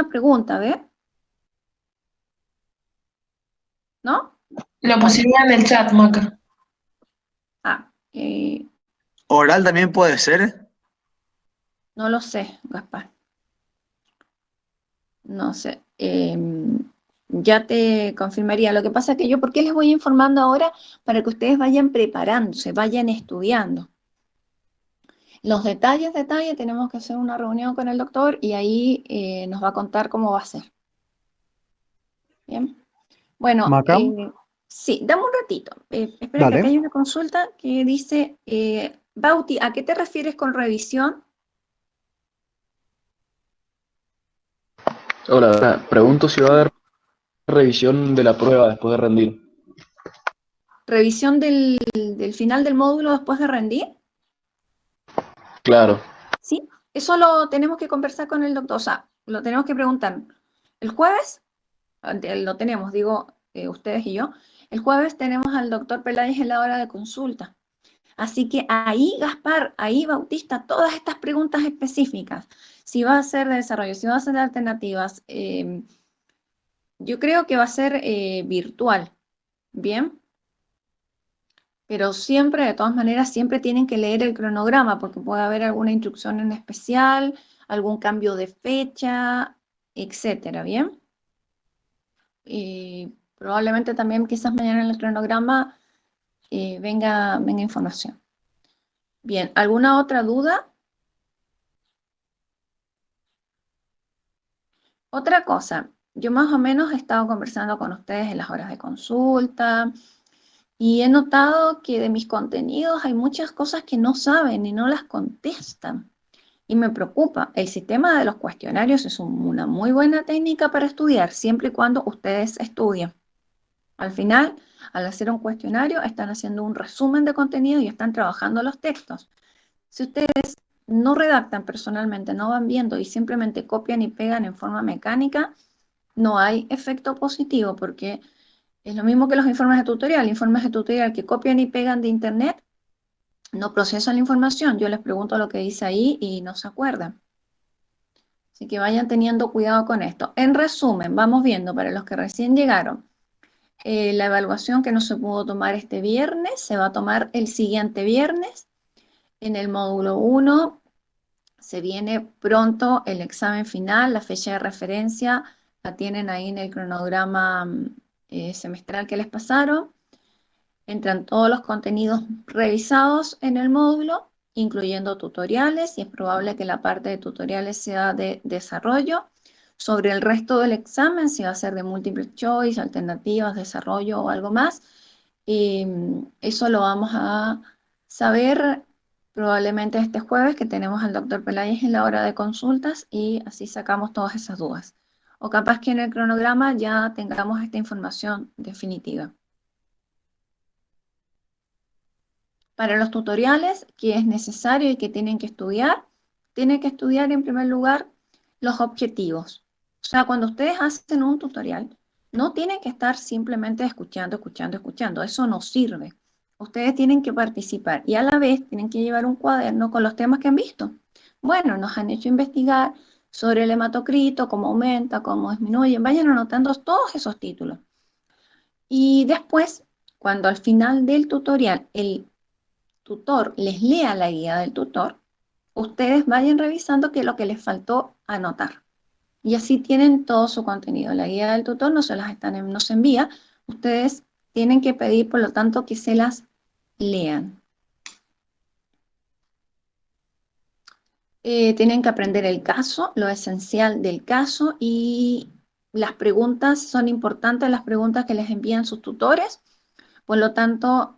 preguntas, ¿ves? ¿No? Lo Bueno, pusimos en el chat, Maca. ah, ¿Oral también puede ser? no lo sé, Gaspar, no sé. Ya te confirmaría. Lo que pasa es que yo, ¿por qué les voy informando ahora? Para que ustedes vayan preparándose, vayan estudiando. Los detalles, tenemos que hacer una reunión con el doctor y ahí nos va a contar cómo va a ser. Bien. Bueno, Maca, sí, dame un ratito. Espera que acá dale. hay una consulta que dice, Bauti, ¿a qué te refieres con revisión? Hola, pregunto si va a haber revisión de la prueba después de rendir. ¿Revisión del final del módulo después de rendir? Claro, Sí, eso lo tenemos que conversar con el doctor, o sea, lo tenemos que preguntar. El jueves, lo tenemos, digo, ustedes y yo, el jueves tenemos al doctor Peláez en la hora de consulta. Así que ahí, Gaspar, ahí, Bautista, todas estas preguntas específicas, si va a ser de desarrollo, si va a ser de alternativas, yo creo que va a ser virtual, ¿bien? Pero siempre, de todas maneras, siempre tienen que leer el cronograma porque puede haber alguna instrucción en especial, algún cambio de fecha, etcétera, ¿bien? Y probablemente también quizás mañana en el cronograma venga información. Bien, ¿alguna otra duda? Otra cosa, yo más o menos he estado conversando con ustedes en las horas de consulta y he notado que de mis contenidos hay muchas cosas que no saben y no las contestan. Y me preocupa, el sistema de los cuestionarios es una muy buena técnica para estudiar, siempre y cuando ustedes estudien. Al final, al hacer un cuestionario, están haciendo un resumen de contenido y están trabajando los textos. Si ustedes no redactan personalmente, no van viendo y simplemente copian y pegan en forma mecánica, no hay efecto positivo porque es lo mismo que los informes de tutorial que copian y pegan de internet, no procesan la información. Yo les pregunto lo que dice ahí y no se acuerdan. Así que vayan teniendo cuidado con esto. En resumen, vamos viendo para los que recién llegaron. La evaluación que no se pudo tomar este viernes se va a tomar el siguiente viernes. En el módulo 1 se viene pronto el examen final, la fecha de referencia la tienen ahí en el cronograma semestral que les pasaron. Entran todos los contenidos revisados en el módulo, incluyendo tutoriales, y es probable que la parte de tutoriales sea de desarrollo. Sobre el resto del examen, si va a ser de multiple choice, alternativas, desarrollo o algo más, eso lo vamos a saber probablemente este jueves que tenemos al doctor Peláez en la hora de consultas y así sacamos todas esas dudas. O capaz que en el cronograma ya tengamos esta información definitiva. Para los tutoriales, que es necesario y que tienen que estudiar en primer lugar los objetivos. O sea, cuando ustedes hacen un tutorial, no tienen que estar simplemente escuchando. Eso no sirve. Ustedes tienen que participar y a la vez tienen que llevar un cuaderno con los temas que han visto. Bueno, nos han hecho investigar sobre el hematocrito, cómo aumenta, cómo disminuye. Vayan anotando todos esos títulos. Y después, cuando al final del tutorial el tutor les lea la guía del tutor, ustedes vayan revisando qué es lo que les faltó anotar. Y así tienen todo su contenido. La guía del tutor no se las no se envía, ustedes tienen que pedir, por lo tanto, que se las lean. Tienen que aprender el caso, lo esencial del caso y las preguntas, son importantes las preguntas que les envían sus tutores, por lo tanto,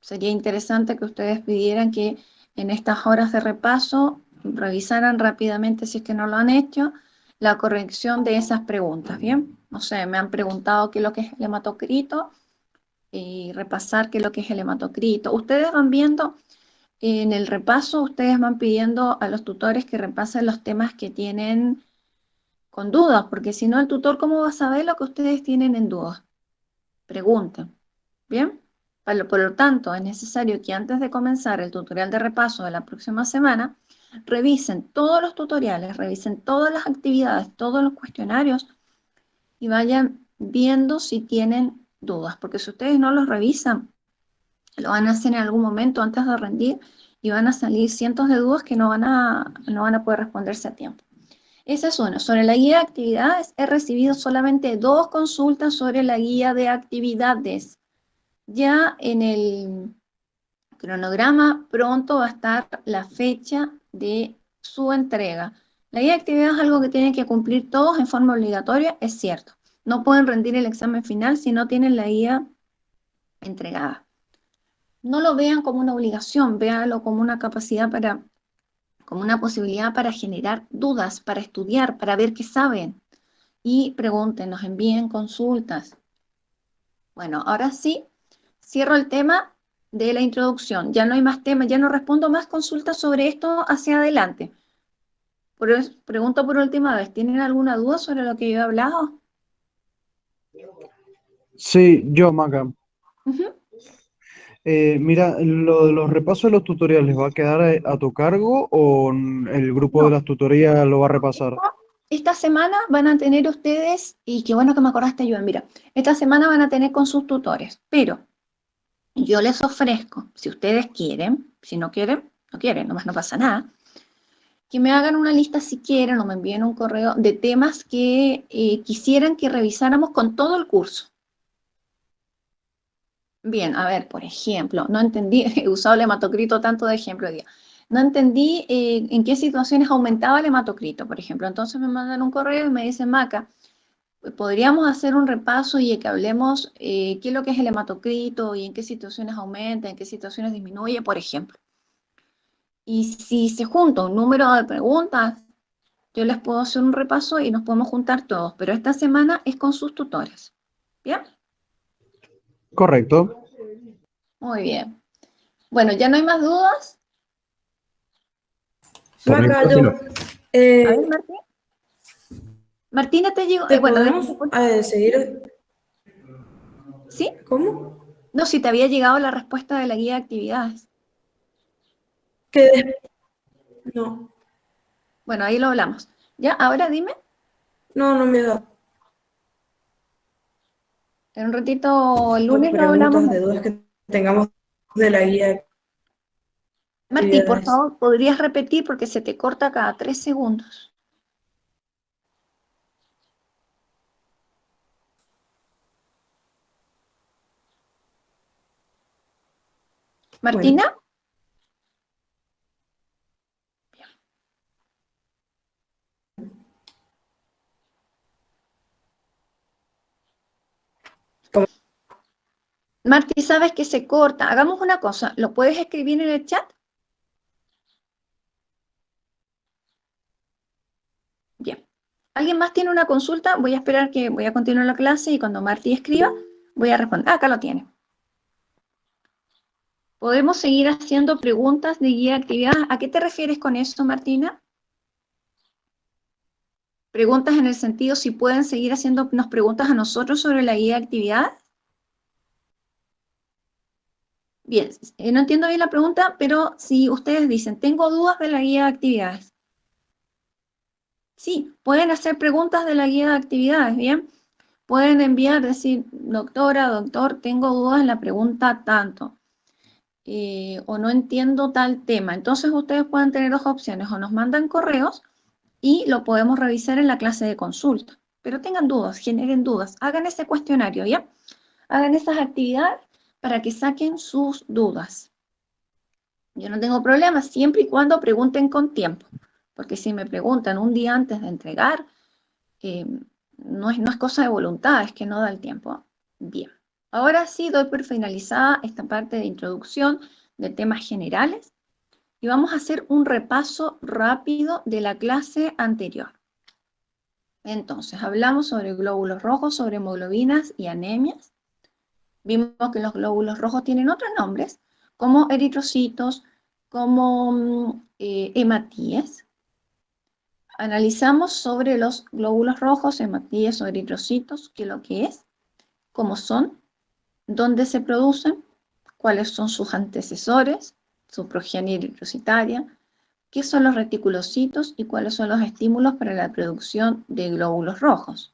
sería interesante que ustedes pidieran que en estas horas de repaso revisaran rápidamente, si es que no lo han hecho, la corrección de esas preguntas, ¿bien? No sé, me han preguntado qué es lo que es el hematocrito y repasar qué es lo que es el hematocrito. Ustedes van viendo en el repaso, ustedes van pidiendo a los tutores que repasen los temas que tienen con dudas, porque si no el tutor, ¿cómo va a saber lo que ustedes tienen en dudas? Pregunten. Bien, por lo tanto, es necesario que antes de comenzar el tutorial de repaso de la próxima semana, revisen todos los tutoriales, revisen todas las actividades, todos los cuestionarios y vayan viendo si tienen dudas, porque si ustedes no los revisan, lo van a hacer en algún momento antes de rendir y van a salir cientos de dudas que no van a poder responderse a tiempo. Esa es una. Sobre la guía de actividades, he recibido solamente 2 consultas sobre la guía de actividades. Ya en el cronograma pronto va a estar la fecha de su entrega. La guía de actividades es algo que tienen que cumplir todos en forma obligatoria, es cierto. No pueden rendir el examen final si no tienen la guía entregada. No lo vean como una obligación, véanlo como una capacidad como una posibilidad para generar dudas, para estudiar, para ver qué saben. Y pregunten, nos envíen consultas. Bueno, ahora sí, cierro el tema de la introducción. Ya no hay más temas, ya no respondo más consultas sobre esto hacia adelante. Pregunto por última vez, ¿tienen alguna duda sobre lo que yo he hablado? Sí, yo, Maca. Ujú. Mira, lo de los repasos de los tutoriales, ¿va a quedar a tu cargo o el grupo de No, las tutorías lo va a repasar? esta semana van a tener ustedes, y qué bueno que me acordaste, Joan, mira, esta semana van a tener con sus tutores, pero yo les ofrezco, si ustedes quieren, si no quieren, no quieren, nomás no pasa nada, que me hagan una lista si quieren o me envíen un correo de temas que quisieran que revisáramos con todo el curso. Bien, a ver, por ejemplo, no entendí, he usado el hematocrito tanto de ejemplo hoy día. No entendí en qué situaciones aumentaba el hematocrito, por ejemplo. Entonces me mandan un correo y me dicen, Maca, podríamos hacer un repaso y que hablemos qué es lo que es el hematocrito y en qué situaciones aumenta, en qué situaciones disminuye, por ejemplo. Y si se junta un número de preguntas, yo les puedo hacer un repaso y nos podemos juntar todos, pero esta semana es con sus tutores. ¿Bien? Correcto. Muy bien. Bueno, ¿ya no hay más dudas? Por mi Maca, parte, no. A ver, Martín. Martina te llegó, ¿te bueno, podemos seguir? ¿sí? ¿Cómo? No, si te había llegado la respuesta de la guía de actividades. Que no, Bueno, ahí lo hablamos. Ya, ahora dime, no me da en un ratito, el lunes lo hablamos. preguntas de dudas que tengamos de la guía de Martí, por actividades. favor, ¿podrías repetir porque se te corta cada 3 segundos? Bueno, ¿Martina? ¿cómo? Martí, ¿sabes que se corta? Hagamos una cosa, ¿lo puedes escribir en el chat? Bien. ¿Alguien más tiene una consulta? Voy a esperar que voy a continuar la clase y cuando Martí escriba, voy a responder. Ah, acá lo tiene. ¿Podemos seguir haciendo preguntas de guía de actividad? ¿A qué te refieres con eso, Martina? Preguntas en el sentido si pueden seguir haciéndonos preguntas a nosotros sobre la guía de actividad. Bien, no entiendo bien la pregunta, pero si ustedes dicen, tengo dudas de la guía de actividades. Sí, pueden hacer preguntas de la guía de actividades, ¿bien? Pueden enviar, decir, doctora, doctor, tengo dudas en la pregunta tanto, o no entiendo tal tema. Entonces ustedes pueden tener 2 opciones, o nos mandan correos y lo podemos revisar en la clase de consulta. Pero tengan dudas, generen dudas, hagan ese cuestionario, ¿ya? Hagan esas actividades para que saquen sus dudas. Yo no tengo problema siempre y cuando pregunten con tiempo, porque si me preguntan un día antes de entregar, eh, no es cosa de voluntad, es que no da el tiempo. Bien, ahora sí doy por finalizada esta parte de introducción de temas generales y vamos a hacer un repaso rápido de la clase anterior. Entonces, hablamos sobre glóbulos rojos, sobre hemoglobinas y anemias. Vimos que los glóbulos rojos tienen otros nombres, como eritrocitos, como hematíes. Analizamos sobre los glóbulos rojos, hematíes o eritrocitos, qué es lo que es, cómo son, dónde se producen, cuáles son sus antecesores, su progenie eritrocitaria, ¿Qué son los reticulocitos y cuáles son los estímulos para la producción de glóbulos rojos?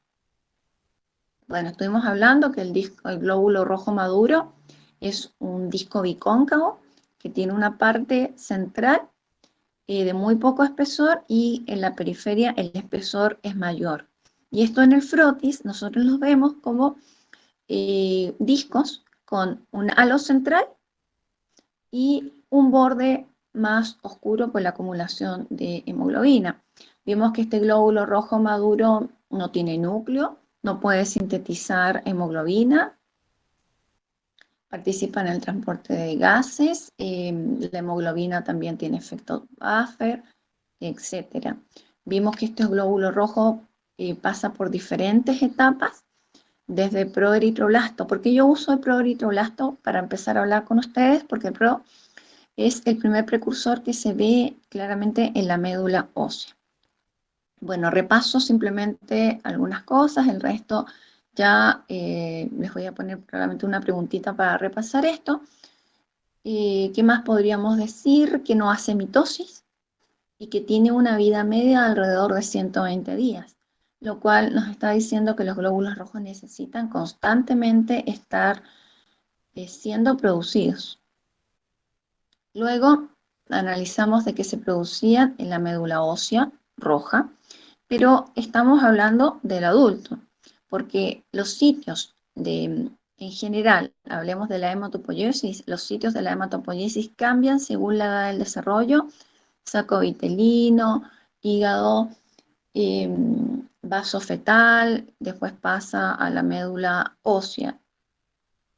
Bueno, estuvimos hablando que el glóbulo rojo maduro es un disco bicóncavo que tiene una parte central de muy poco espesor y en la periferia el espesor es mayor. Y esto en el frotis nosotros los vemos como discos con un halo central y un borde más oscuro por la acumulación de hemoglobina. Vemos que este glóbulo rojo maduro no tiene núcleo, no puede sintetizar hemoglobina, participa en el transporte de gases, la hemoglobina también tiene efecto buffer, etc. Vimos que este glóbulo rojo pasa por diferentes etapas, desde proeritroblasto. ¿Por qué yo uso el proeritroblasto para empezar a hablar con ustedes? Porque el pro es el primer precursor que se ve claramente en la médula ósea. Bueno, repaso simplemente algunas cosas, el resto ya les voy a poner probablemente una preguntita para repasar esto. ¿Qué más podríamos decir? Que no hace mitosis y que tiene una vida media de alrededor de 120 días, lo cual nos está diciendo que los glóbulos rojos necesitan constantemente estar siendo producidos. Luego analizamos de qué se producían en la médula ósea roja, pero estamos hablando del adulto, porque los sitios en general, hablemos de la hematopoiesis, los sitios de la hematopoiesis cambian según la edad del desarrollo, saco vitelino, hígado, vaso fetal, después pasa a la médula ósea.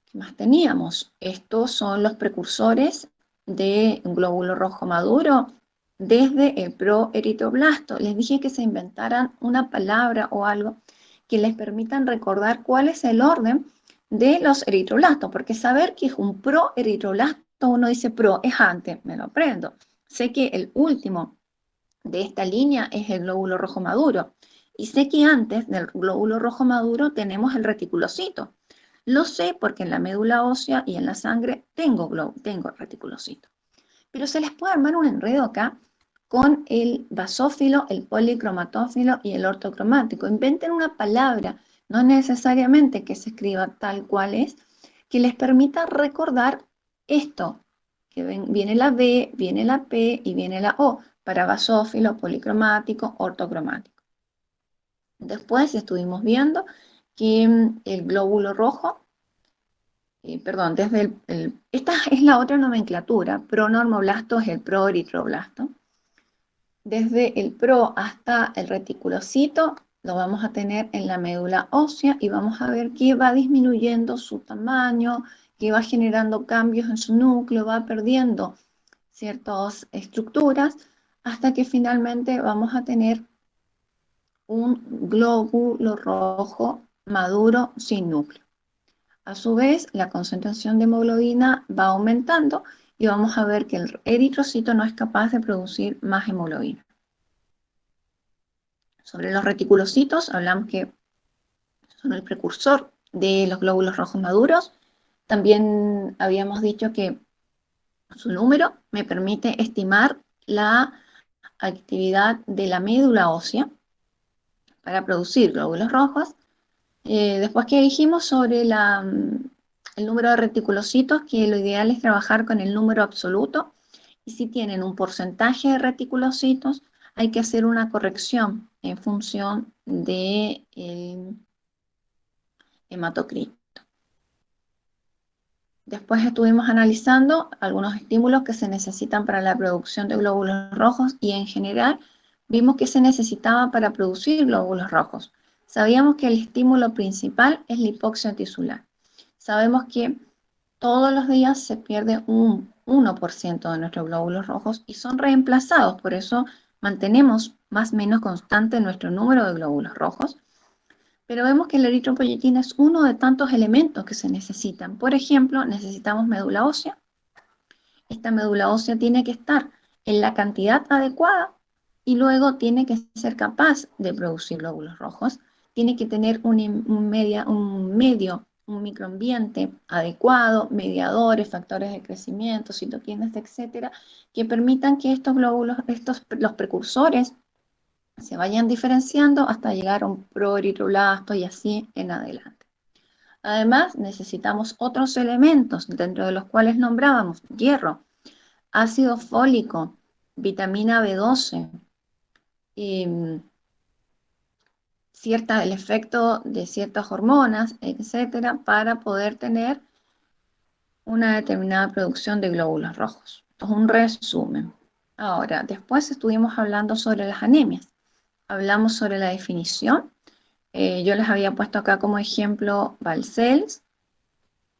¿Qué más teníamos? Estos son los precursores de un glóbulo rojo maduro desde el proeritroblasto. Les dije que se inventaran una palabra o algo que les permitan recordar cuál es el orden de los eritroblastos, porque saber que es un proeritroblasto, uno dice pro, es antes, me lo aprendo. Sé que el último de esta línea es el glóbulo rojo maduro, y sé que antes del glóbulo rojo maduro tenemos el reticulocito. Lo sé porque en la médula ósea y en la sangre tengo reticulocito. Pero se les puede armar un enredo acá con el basófilo, el policromatófilo y el ortocromático. Inventen una palabra, no necesariamente que se escriba tal cual es, que les permita recordar esto, que viene la B, viene la P y viene la O, para basófilo, policromático, ortocromático. Después estuvimos viendo que el glóbulo rojo, perdón, esta es la otra nomenclatura, pronormoblasto es el proeritroblasto. Desde el pro hasta el reticulocito lo vamos a tener en la médula ósea y vamos a ver que va disminuyendo su tamaño, que va generando cambios en su núcleo, va perdiendo ciertas estructuras, hasta que finalmente vamos a tener un glóbulo rojo maduro sin núcleo. A su vez, la concentración de hemoglobina va aumentando y vamos a ver que el eritrocito no es capaz de producir más hemoglobina. Sobre los reticulocitos, hablamos que son el precursor de los glóbulos rojos maduros. También habíamos dicho que su número me permite estimar la actividad de la médula ósea para producir glóbulos rojos. Después que dijimos sobre el número de reticulocitos, que lo ideal es trabajar con el número absoluto, y si tienen un porcentaje de reticulocitos, hay que hacer una corrección en función del hematocrito. Después estuvimos analizando algunos estímulos que se necesitan para la producción de glóbulos rojos y en general vimos que se necesitaba para producir glóbulos rojos. Sabíamos que el estímulo principal es la hipoxia tisular. Sabemos que todos los días se pierde un 1% de nuestros glóbulos rojos y son reemplazados, por eso mantenemos más o menos constante nuestro número de glóbulos rojos. Pero vemos que la eritropoyetina es uno de tantos elementos que se necesitan. Por ejemplo, necesitamos médula ósea. Esta médula ósea tiene que estar en la cantidad adecuada y luego tiene que ser capaz de producir glóbulos rojos. Tiene que tener un medio un microambiente adecuado, mediadores, factores de crecimiento, citoquinas, etcétera, que permitan que estos glóbulos, los precursores, se vayan diferenciando hasta llegar a un proeritroblasto y así en adelante. Además, necesitamos otros elementos, dentro de los cuales nombrábamos hierro, ácido fólico, vitamina B12, el efecto de ciertas hormonas, etcétera, para poder tener una determinada producción de glóbulos rojos. Esto es un resumen. Ahora, después estuvimos hablando sobre las anemias. Hablamos sobre la definición. Yo les había puesto acá como ejemplo Balcells.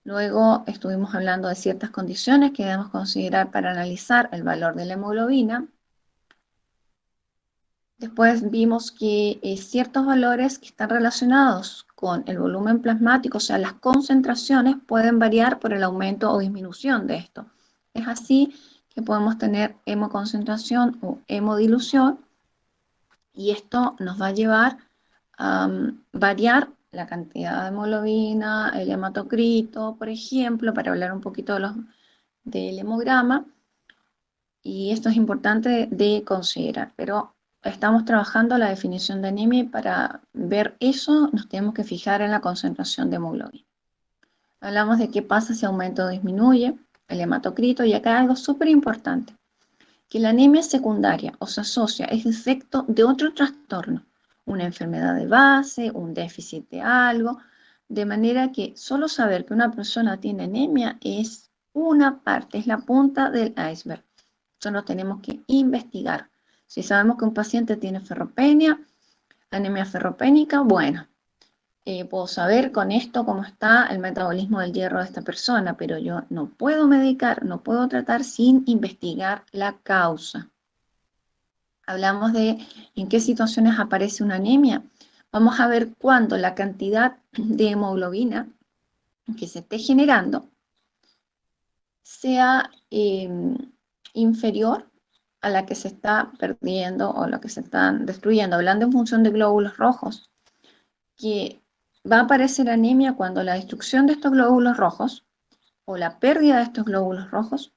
Luego estuvimos hablando de ciertas condiciones que debemos considerar para analizar el valor de la hemoglobina. Después vimos que ciertos valores que están relacionados con el volumen plasmático, o sea, las concentraciones, pueden variar por el aumento o disminución de esto. Es así que podemos tener hemoconcentración o hemodilución, y esto nos va a llevar a variar la cantidad de hemoglobina, el hematocrito, por ejemplo, para hablar un poquito del hemograma, y esto es importante de considerar, pero estamos trabajando la definición de anemia y para ver eso nos tenemos que fijar en la concentración de hemoglobina. Hablamos de qué pasa si aumenta o disminuye el hematocrito, y acá hay algo súper importante, que la anemia es secundaria o se asocia, es efecto de otro trastorno, una enfermedad de base, un déficit de algo, de manera que solo saber que una persona tiene anemia es una parte, es la punta del iceberg. Solo tenemos que investigar. Si sabemos que un paciente tiene ferropenia, anemia ferropénica, bueno, puedo saber con esto cómo está el metabolismo del hierro de esta persona, pero yo no puedo medicar, no puedo tratar sin investigar la causa. Hablamos de en qué situaciones aparece una anemia. Vamos a ver cuándo la cantidad de hemoglobina que se esté generando sea inferior a la que se está perdiendo o la que se están destruyendo. Hablando en función de glóbulos rojos, que va a aparecer anemia cuando la destrucción de estos glóbulos rojos o la pérdida de estos glóbulos rojos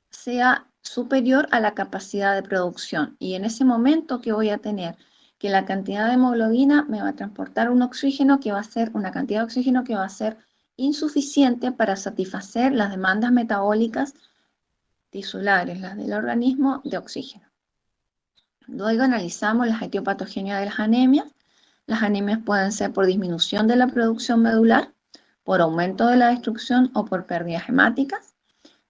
sea superior a la capacidad de producción. Y en ese momento, ¿qué voy a tener? Que la cantidad de hemoglobina me va a transportar un oxígeno que va a ser una cantidad de oxígeno que va a ser insuficiente para satisfacer las demandas metabólicas tisulares, las del organismo, de oxígeno. Luego analizamos la etiopatogenia de las anemias. Las anemias pueden ser por disminución de la producción medular, por aumento de la destrucción o por pérdidas hemáticas.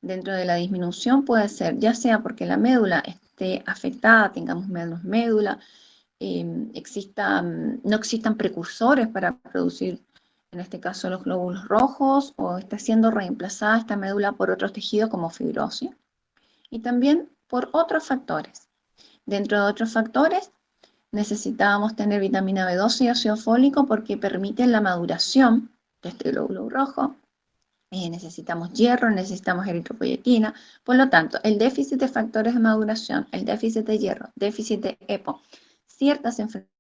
Dentro de la disminución puede ser ya sea porque la médula esté afectada, tengamos menos médula, no existan precursores para producir, en este caso, los glóbulos rojos, o está siendo reemplazada esta médula por otros tejidos como fibrosis, y también por otros factores. Dentro de otros factores, necesitábamos tener vitamina B12 y ácido fólico porque permiten la maduración de este glóbulo rojo. Necesitamos hierro, necesitamos eritropoyetina. Por lo tanto, el déficit de factores de maduración, el déficit de hierro, déficit de EPO, ciertas enfermedades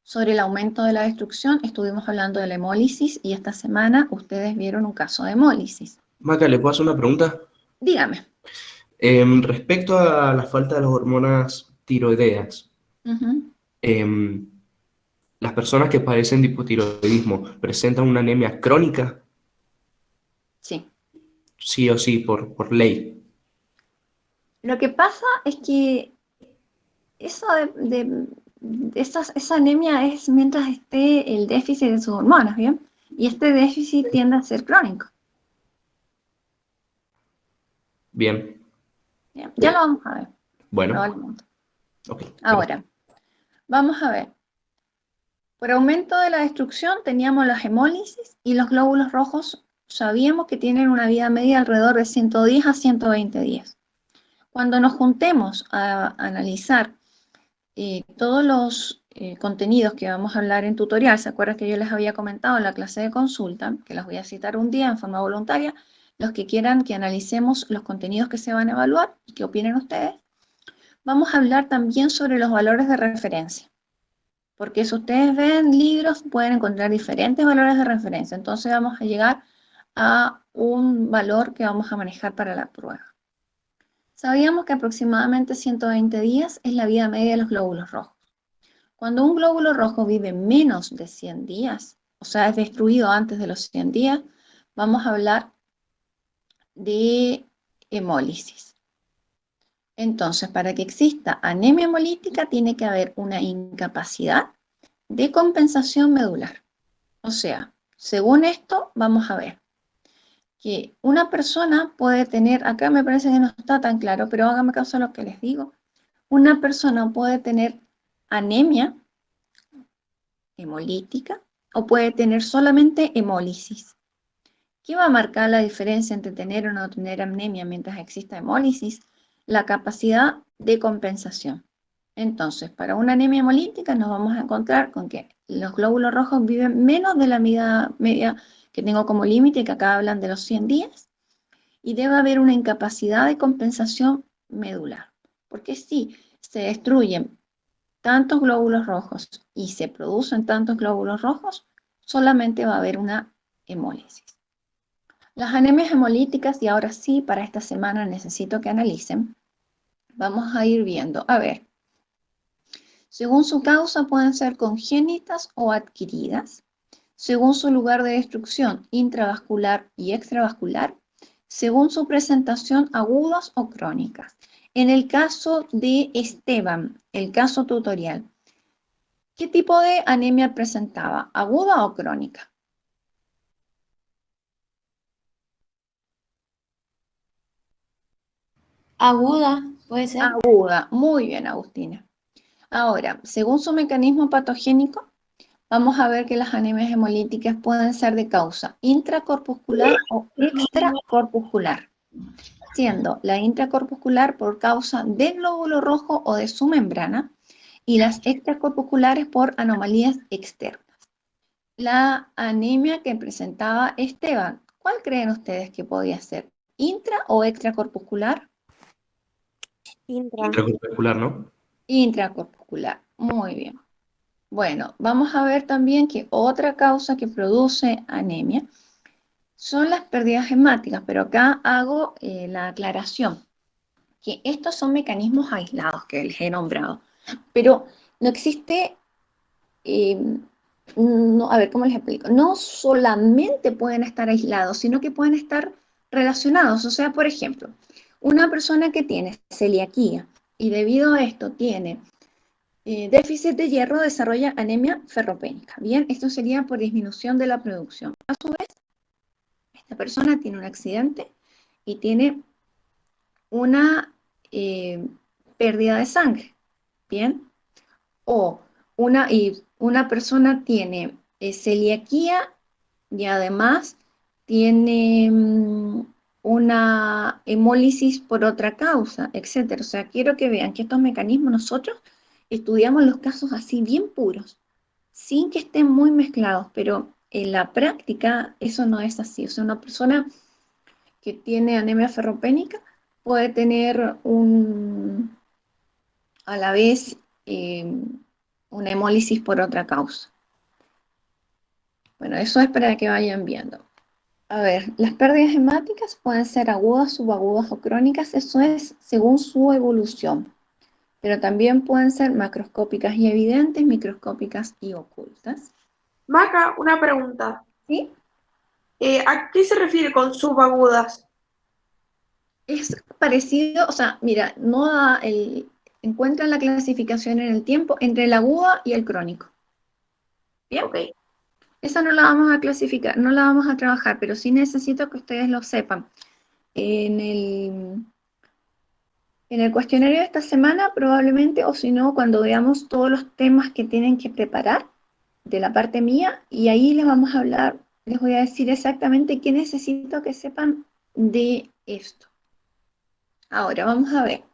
sobre el aumento de la destrucción. Estuvimos hablando de la hemólisis y esta semana ustedes vieron un caso de hemólisis. Maca, ¿le puedo hacer una pregunta? Dígame. Respecto a la falta de las hormonas tiroideas, las personas que padecen de hipotiroidismo presentan una anemia crónica, Sí. sí o sí, por ley. Lo que pasa es que eso esa anemia es mientras esté el déficit de sus hormonas, ¿bien? Y este déficit tiende a ser crónico. Bien. Bien, ya lo vamos a ver. Bueno. Probablemente. Okay. Ahora, vamos a ver. Por aumento de la destrucción teníamos las hemólisis y los glóbulos rojos sabíamos que tienen una vida media alrededor de 110 a 120 días. Cuando nos juntemos a analizar todos los contenidos que vamos a hablar en tutorial, ¿se acuerdan que yo les había comentado en la clase de consulta, que las voy a citar un día en forma voluntaria? Los que quieran que analicemos los contenidos que se van a evaluar y que opinen ustedes, Vamos a hablar también sobre los valores de referencia, porque si ustedes ven libros pueden encontrar diferentes valores de referencia, entonces vamos a llegar a un valor que vamos a manejar para la prueba. Sabíamos que aproximadamente 120 días es la vida media de los glóbulos rojos. Cuando un glóbulo rojo vive menos de 100 días, o sea, es destruido antes de los 100 días, vamos a hablar de hemólisis. Entonces, para que exista anemia hemolítica, tiene que haber una incapacidad de compensación medular. O sea, según esto, vamos a ver que una persona puede tener, acá me parece que no está tan claro, pero háganme caso a lo que les digo, una persona puede tener anemia hemolítica o puede tener solamente hemólisis. ¿Qué va a marcar la diferencia entre tener o no tener anemia mientras exista hemólisis? La capacidad de compensación. Entonces, para una anemia hemolítica nos vamos a encontrar con que los glóbulos rojos viven menos de la media que tengo como límite, que acá hablan de los 100 días, y debe haber una incapacidad de compensación medular. Porque si se destruyen tantos glóbulos rojos y se producen tantos glóbulos rojos, solamente va a haber una hemólisis. Las anemias hemolíticas, y ahora sí, para esta semana necesito que analicen, vamos a ir viendo, a ver, según su causa pueden ser congénitas o adquiridas, según su lugar de destrucción intravascular y extravascular, según su presentación agudas o crónicas. En el caso de Esteban, el caso tutorial, ¿qué tipo de anemia presentaba? ¿Aguda o crónica? Aguda, puede ser. Aguda, muy bien, Agustina. Ahora, según su mecanismo patogénico, vamos a ver que las anemias hemolíticas pueden ser de causa intracorpuscular o extracorpuscular, siendo la intracorpuscular por causa del glóbulo rojo o de su membrana y las extracorpusculares por anomalías externas. La anemia que presentaba Esteban, ¿cuál creen ustedes que podía ser? ¿Intra o extracorpuscular? Intracorpuscular, ¿no? Intracorpuscular, muy bien. Bueno, vamos a ver también que otra causa que produce anemia son las pérdidas hemáticas, pero acá hago la aclaración, que estos son mecanismos aislados que les he nombrado, pero no existe, no, a ver, ¿cómo les explico? No solamente pueden estar aislados, sino que pueden estar relacionados. O sea, por ejemplo, una persona que tiene celiaquía y debido a esto tiene déficit de hierro, desarrolla anemia ferropénica. Bien, esto sería por disminución de la producción. A su vez, esta persona tiene un accidente y tiene una pérdida de sangre. Bien, o una persona tiene celiaquía y además tiene una hemólisis por otra causa, etcétera. O sea, quiero que vean que estos mecanismos nosotros estudiamos los casos así bien puros, sin que estén muy mezclados, pero en la práctica eso no es así. O sea, una persona que tiene anemia ferropénica puede tener a la vez una hemólisis por otra causa. Bueno, eso es para que vayan viendo. A ver, las pérdidas hemáticas pueden ser agudas, subagudas o crónicas, eso es según su evolución, pero también pueden ser macroscópicas y evidentes, microscópicas y ocultas. Maca, una pregunta. ¿Sí? ¿A qué se refiere con subagudas? Es parecido, o sea, mira, encuentran la clasificación en el tiempo entre el aguda y el crónico. ¿Bien? Ok. Esa no la vamos a clasificar, no la vamos a trabajar, pero sí necesito que ustedes lo sepan. En el cuestionario de esta semana, probablemente, o si no, cuando veamos todos los temas que tienen que preparar de la parte mía, y ahí les vamos a hablar, les voy a decir exactamente qué necesito que sepan de esto. Ahora, vamos a ver.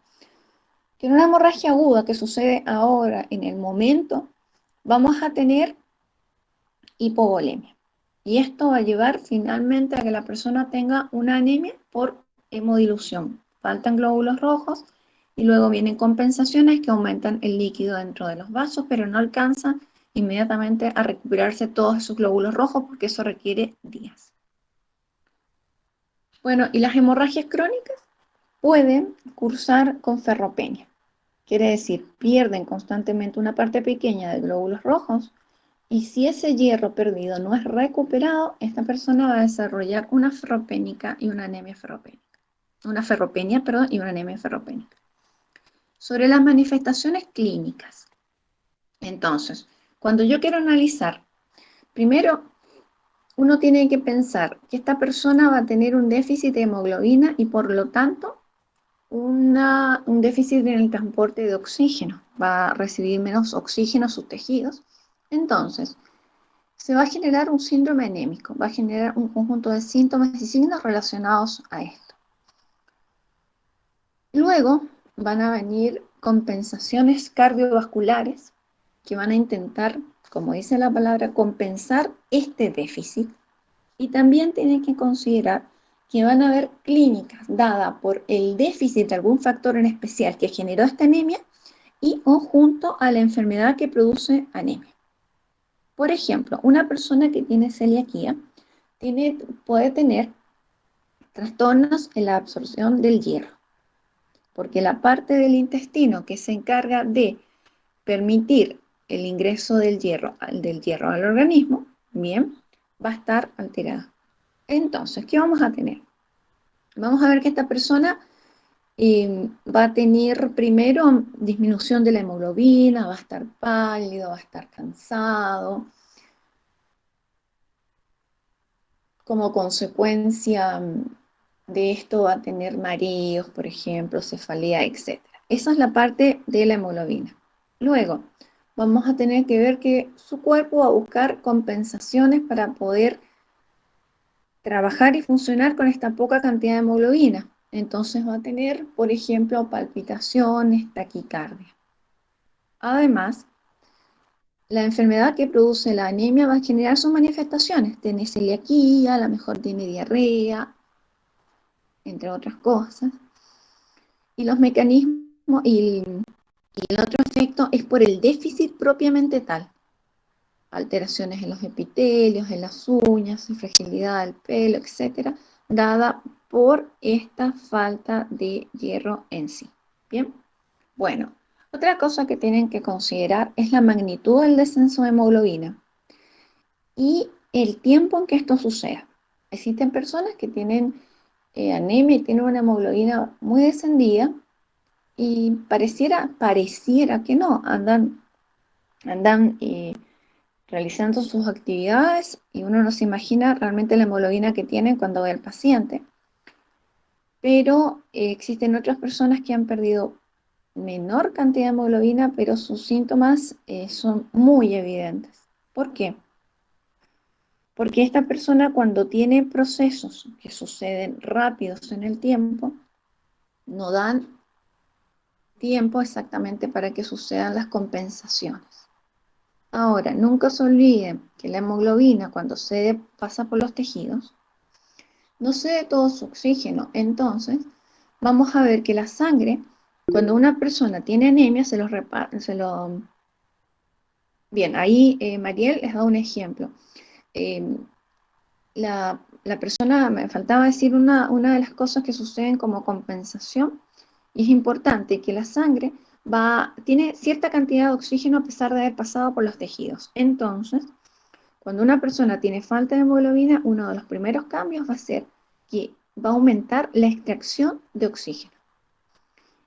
Que en una hemorragia aguda que sucede ahora, en el momento, vamos a tener hipovolemia. Y esto va a llevar finalmente a que la persona tenga una anemia por hemodilución. Faltan glóbulos rojos Y luego vienen compensaciones que aumentan el líquido dentro de los vasos, pero no alcanzan inmediatamente a recuperarse todos esos glóbulos rojos porque eso requiere días. Bueno, y las hemorragias crónicas pueden cursar con ferropenia. Quiere decir, pierden constantemente una parte pequeña de glóbulos rojos y si ese hierro perdido no es recuperado, esta persona va a desarrollar una ferropénica y una anemia ferropénica. Una ferropenia, perdón, y una anemia ferropénica. Sobre las manifestaciones clínicas. Entonces, cuando yo quiero analizar, primero uno tiene que pensar que esta persona va a tener un déficit de hemoglobina y por lo tanto un déficit en el transporte de oxígeno. Va a recibir menos oxígeno a sus tejidos. Entonces, se va a generar un síndrome anémico, va a generar un conjunto de síntomas y signos relacionados a esto. Luego van a venir compensaciones cardiovasculares que van a intentar, como dice la palabra, compensar este déficit. Y también tienen que considerar que van a haber clínicas dadas por el déficit de algún factor en especial que generó esta anemia y o junto a la enfermedad que produce anemia. Por ejemplo, una persona que tiene celiaquía puede tener trastornos en la absorción del hierro, porque la parte del intestino que se encarga de permitir el ingreso del hierro al organismo, bien, va a estar alterada. Entonces, ¿qué vamos a tener? Vamos a ver que esta persona va a tener primero disminución de la hemoglobina, va a estar pálido, va a estar cansado. Como consecuencia de esto va a tener mareos, por ejemplo, cefalea, etc. Esa es la parte de la hemoglobina. Luego, vamos a tener que ver que su cuerpo va a buscar compensaciones para poder trabajar y funcionar con esta poca cantidad de hemoglobina. Entonces va a tener, por ejemplo, palpitaciones, taquicardia. Además, la enfermedad que produce la anemia va a generar sus manifestaciones. Tiene celiaquía, a lo mejor tiene diarrea, entre otras cosas. Y los mecanismos y el otro efecto es por el déficit propiamente tal. Alteraciones en los epitelios, en las uñas, fragilidad del pelo, etcétera, dada por esta falta de hierro en sí. Bien, bueno, otra cosa que tienen que considerar es la magnitud del descenso de hemoglobina y el tiempo en que esto suceda. Existen personas que tienen anemia y tienen una hemoglobina muy descendida y pareciera que no, andan realizando sus actividades y uno no se imagina realmente la hemoglobina que tienen cuando ve al paciente. Pero existen otras personas que han perdido menor cantidad de hemoglobina, pero sus síntomas son muy evidentes. ¿Por qué? Porque esta persona cuando tiene procesos que suceden rápidos en el tiempo, no dan tiempo exactamente para que sucedan las compensaciones. Ahora, nunca se olviden que la hemoglobina cuando pasa por los tejidos, no cede todo su oxígeno. Entonces, vamos a ver que la sangre, cuando una persona tiene anemia, Bien, ahí Mariel les da un ejemplo. La persona, me faltaba decir una de las cosas que suceden como compensación, y es importante que la sangre tiene cierta cantidad de oxígeno a pesar de haber pasado por los tejidos. Entonces, cuando una persona tiene falta de hemoglobina, uno de los primeros cambios va a ser que va a aumentar la extracción de oxígeno.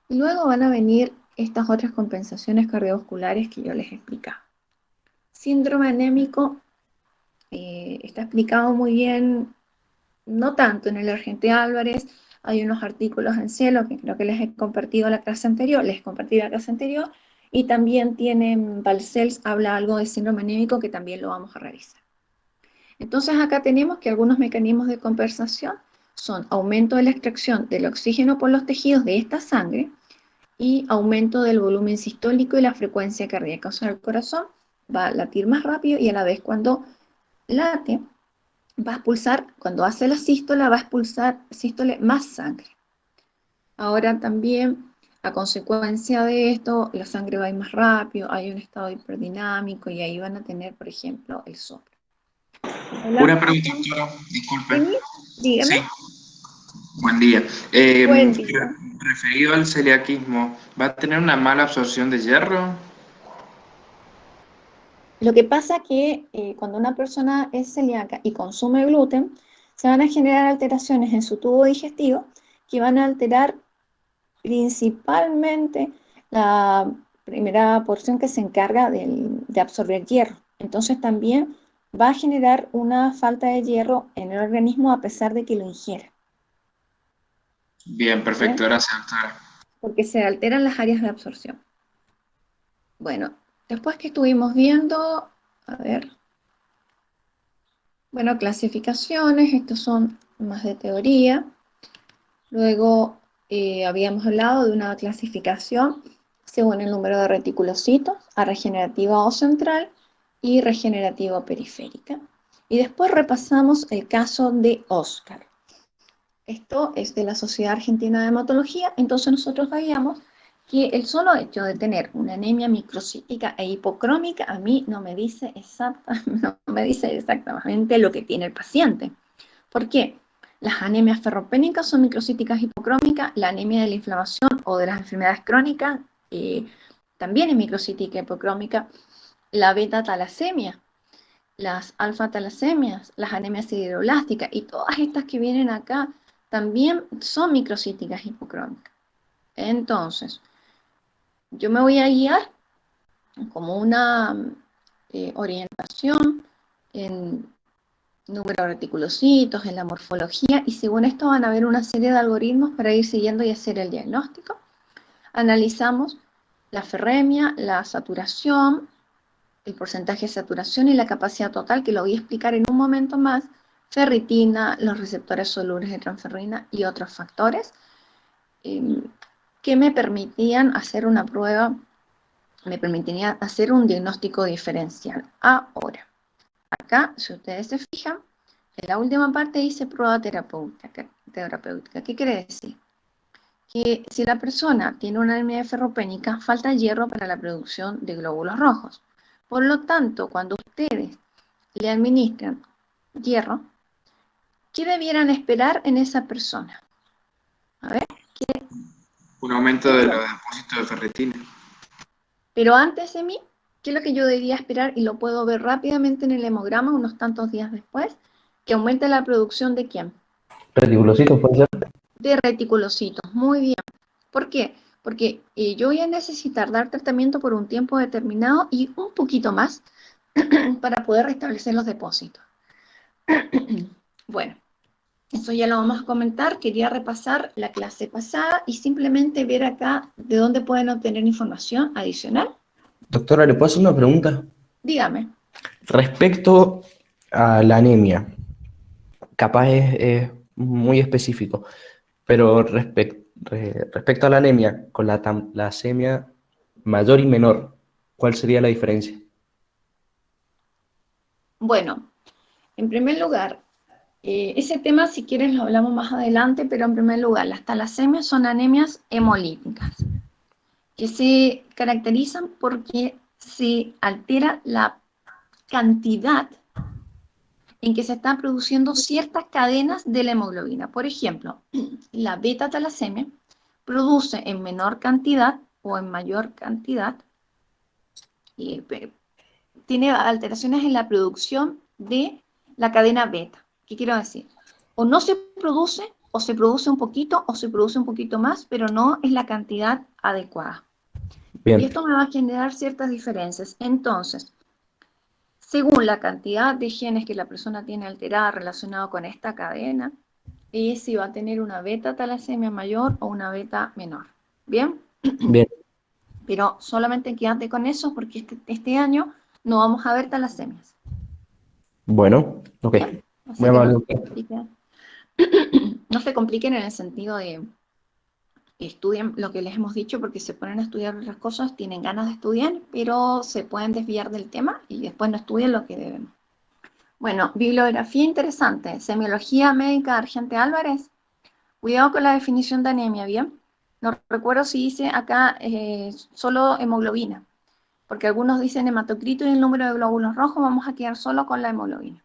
Y luego van a venir estas otras compensaciones cardiovasculares que yo les explicaba. Síndrome anémico está explicado muy bien, no tanto en el Argente Álvarez. Hay unos artículos en Cielo que creo que les compartí la clase anterior, y también tienen, Balcells habla algo de síndrome anémico que también lo vamos a revisar. Entonces acá tenemos que algunos mecanismos de compensación son aumento de la extracción del oxígeno por los tejidos de esta sangre y aumento del volumen sistólico y la frecuencia cardíaca. O sea, el corazón va a latir más rápido y a la vez cuando late, va a expulsar, cuando hace la sístole, va a expulsar sístole más sangre. Ahora también A consecuencia de esto, la sangre va a ir más rápido, hay un estado hiperdinamico y ahí van a tener, por ejemplo, el soplo. Una pregunta, doctora, disculpe. Dime, dígame. Sí, buen día. Buen día. Referido al celiaquismo, ¿va a tener una mala absorción de hierro? Lo que pasa que cuando una persona es celíaca y consume gluten, se van a generar alteraciones en su tubo digestivo que van a alterar principalmente la primera porción que se encarga de absorber hierro. Entonces también va a generar una falta de hierro en el organismo a pesar de que lo ingiera. Bien, perfecto, ¿Bien? gracias, doctora. Porque se alteran las áreas de absorción. Bueno, después que estuvimos viendo, a ver, bueno, clasificaciones, estos son más de teoría. Luego habíamos hablado de una clasificación según el número de reticulocitos, a regenerativa o central y regenerativa o periférica. Y después repasamos el caso de Oscar. Esto es de la Sociedad Argentina de Hematología, entonces nosotros veíamos que el solo hecho de tener una anemia microcítica e hipocrómica a mí no me dice exactamente lo que tiene el paciente. ¿Por qué? Las anemias ferropénicas son microcíticas hipocrómicas, la anemia de la inflamación o de las enfermedades crónicas también es microcítica hipocrómica, la beta-talasemia, las alfa-talasemias, las anemias sideroblásticas y todas estas que vienen acá también son microcíticas hipocrómicas. Entonces, yo me voy a guiar como una orientación en número de reticulocitos, en la morfología, y según esto van a haber una serie de algoritmos para ir siguiendo y hacer el diagnóstico. Analizamos la ferremia, la saturación, el porcentaje de saturación y la capacidad total, que lo voy a explicar en un momento más, ferritina, los receptores solubles de transferrina y otros factores que me permitían hacer una prueba, me permitirían hacer un diagnóstico diferencial. Ahora, acá, si ustedes se fijan, en la última parte dice prueba terapéutica. ¿Qué quiere decir? Que si la persona tiene una anemia ferropénica, falta hierro para la producción de glóbulos rojos. Por lo tanto, cuando ustedes le administran hierro, ¿qué debieran esperar en esa persona? A ver, Un aumento de los depósitos de ferritina. pero antes de mí, ¿qué es lo que yo debería esperar? Y lo puedo ver rápidamente en el hemograma unos tantos días después, que aumente la producción ¿de quién? Reticulocitos, puede ser. De reticulocitos. Muy bien. ¿Por qué? Porque yo voy a necesitar dar tratamiento por un tiempo determinado y un poquito más para poder restablecer los depósitos. Bueno, eso ya lo vamos a comentar. Quería repasar la clase pasada y simplemente ver acá de dónde pueden obtener información adicional. Doctora, ¿le puedo hacer una pregunta? Dígame. Respecto a la anemia, capaz es muy específico, pero respecto a la anemia, con la talasemia mayor y menor, ¿cuál sería la diferencia? Bueno, en primer lugar, ese tema si quieres lo hablamos más adelante, pero en primer lugar, las talasemias son anemias hemolíticas, que se caracterizan porque se altera la cantidad en que se están produciendo ciertas cadenas de la hemoglobina. Por ejemplo, la beta-talasemia produce en menor cantidad o en mayor cantidad, tiene alteraciones en la producción de la cadena beta. ¿Qué quiero decir? O no se produce, o se produce un poquito, o se produce un poquito más, pero no es la cantidad adecuada. Bien. Y esto me va a generar ciertas diferencias. Entonces, según la cantidad de genes que la persona tiene alterada relacionado con esta cadena, es si va a tener una beta-talasemia mayor o una beta menor. ¿Bien? Bien. Pero solamente quédate con eso porque este año no vamos a ver talasemias. Bueno, ok. ¿Bien? Así Muy que amable. no se compliquen en el sentido de que estudien lo que les hemos dicho porque se ponen a estudiar otras cosas, tienen ganas de estudiar, pero se pueden desviar del tema y después no estudian lo que deben. Bueno, bibliografía interesante. Semiología médica de Argente Álvarez. Cuidado con la definición de anemia, ¿bien? No recuerdo si dice acá solo hemoglobina, porque algunos dicen hematocrito y el número de glóbulos rojos, vamos a quedar solo con la hemoglobina.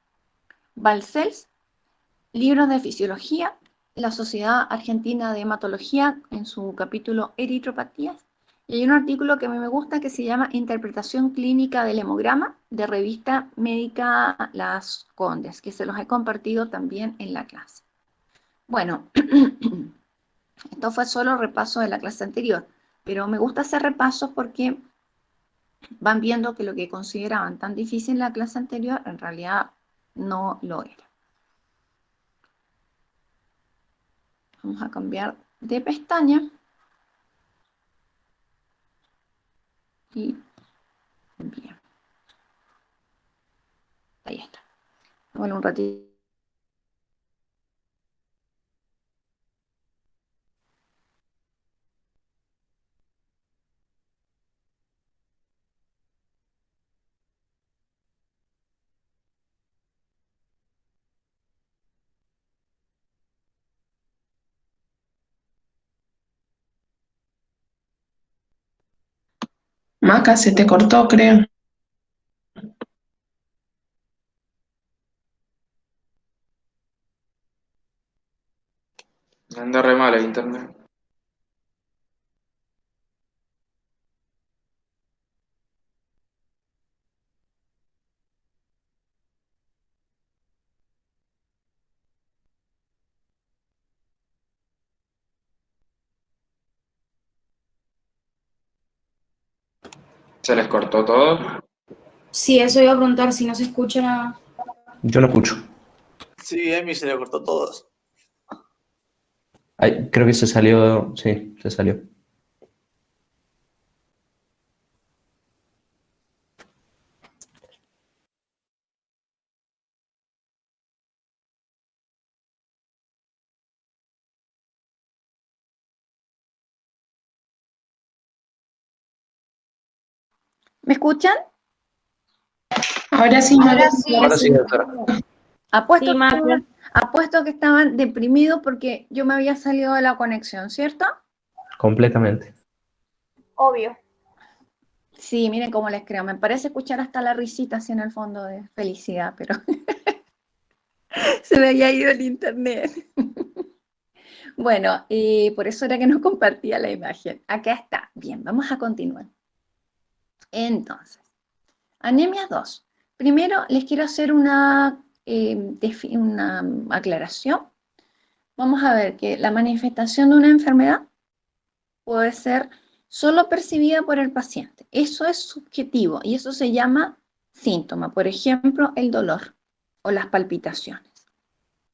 Balcells, libros de fisiología, la Sociedad Argentina de Hematología en su capítulo Eritropatías, y hay un artículo que a mí me gusta que se llama Interpretación Clínica del Hemograma, de revista médica Las Condes, que se los he compartido también en la clase. Bueno, esto fue solo repaso de la clase anterior, pero me gusta hacer repasos porque van viendo que lo que consideraban tan difícil en la clase anterior en realidad no lo era. Vamos a cambiar de pestaña y bien. Ahí está. Bueno, un ratito. Maca, se te cortó, creo. Anda re mal el internet. ¿Se les cortó todo? Sí, eso iba a preguntar si no se escucha nada. Yo no escucho. Sí, Emi se le cortó todos. Ay, creo que se salió. Sí, se salió. ¿Me escuchan? Ahora sí, Maca. Ahora sí, doctora. Apuesto, Sí, Maca. apuesto que estaban deprimidos porque yo me había salido de la conexión, ¿cierto? Completamente. Obvio. Sí, miren cómo les creo. Me parece escuchar hasta la risita así en el fondo de felicidad, pero se me había ido el internet. Bueno, por eso era que no compartía la imagen. Acá está. Bien, vamos a continuar. Entonces, anemia 2. Primero les quiero hacer una aclaración. Vamos a ver que la manifestación de una enfermedad puede ser solo percibida por el paciente. Eso es subjetivo y eso se llama síntoma. Por ejemplo, el dolor o las palpitaciones.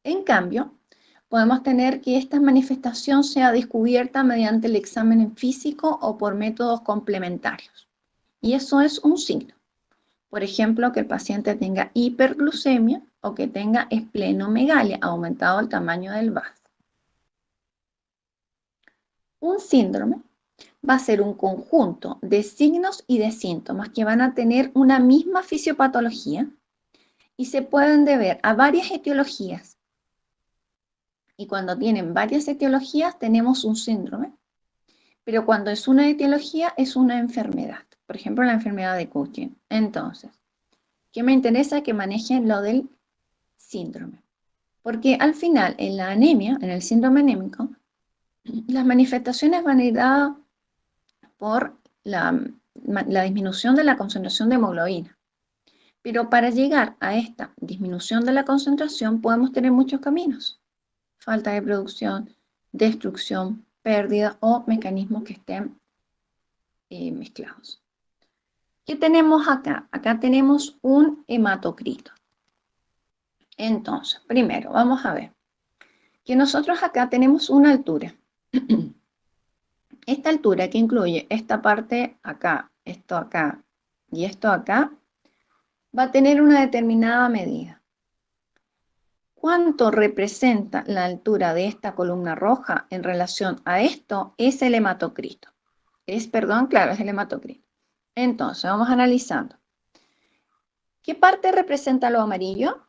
En cambio, podemos tener que esta manifestación sea descubierta mediante el examen en físico o por métodos complementarios. Y eso es un signo. Por ejemplo, que el paciente tenga hiperglucemia o que tenga esplenomegalia, aumentado el tamaño del vaso. Un síndrome va a ser un conjunto de signos y de síntomas que van a tener una misma fisiopatología y se pueden deber a varias etiologías. Y cuando tienen varias etiologías tenemos un síndrome, pero cuando es una etiología es una enfermedad. Por ejemplo, la enfermedad de Cushing. Entonces, ¿qué me interesa? Que manejen lo del síndrome. Porque al final, en la anemia, en el síndrome anémico, las manifestaciones van a ir dadas por la disminución de la concentración de hemoglobina. Pero para llegar a esta disminución de la concentración podemos tener muchos caminos. Falta de producción, destrucción, pérdida o mecanismos que estén mezclados. ¿Qué tenemos acá? Acá tenemos un hematocrito. Entonces, primero, vamos a ver que nosotros acá tenemos una altura. Esta altura que incluye esta parte acá y esto acá, va a tener una determinada medida. ¿Cuánto representa la altura de esta columna roja en relación a esto? Es el hematocrito. Es el hematocrito. Entonces, vamos analizando. ¿Qué parte representa lo amarillo?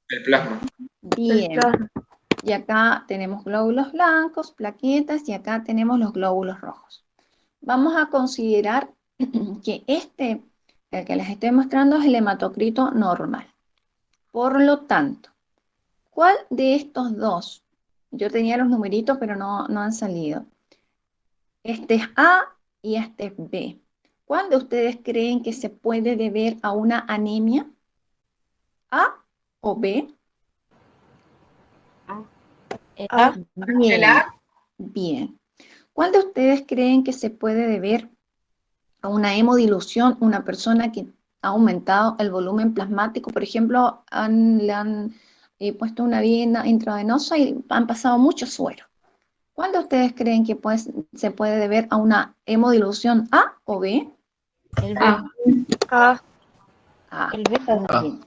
El plasma. Bien, Y acá tenemos glóbulos blancos, plaquetas, y acá tenemos los glóbulos rojos. Vamos a considerar que el que les estoy mostrando, es el hematocrito normal. Por lo tanto, ¿cuál de estos dos? Yo tenía los numeritos, pero no han salido. Este es A y este es B. ¿Cuál de ustedes creen que se puede deber a una anemia? ¿A o B? Bien, bien. ¿Cuál de ustedes creen que se puede deber a una hemodilución, una persona que ha aumentado el volumen plasmático? Por ejemplo, le han puesto una vena intravenosa y han pasado mucho suero. ¿Cuál de ustedes creen que se puede deber a una hemodilución, A o B? A. Bien.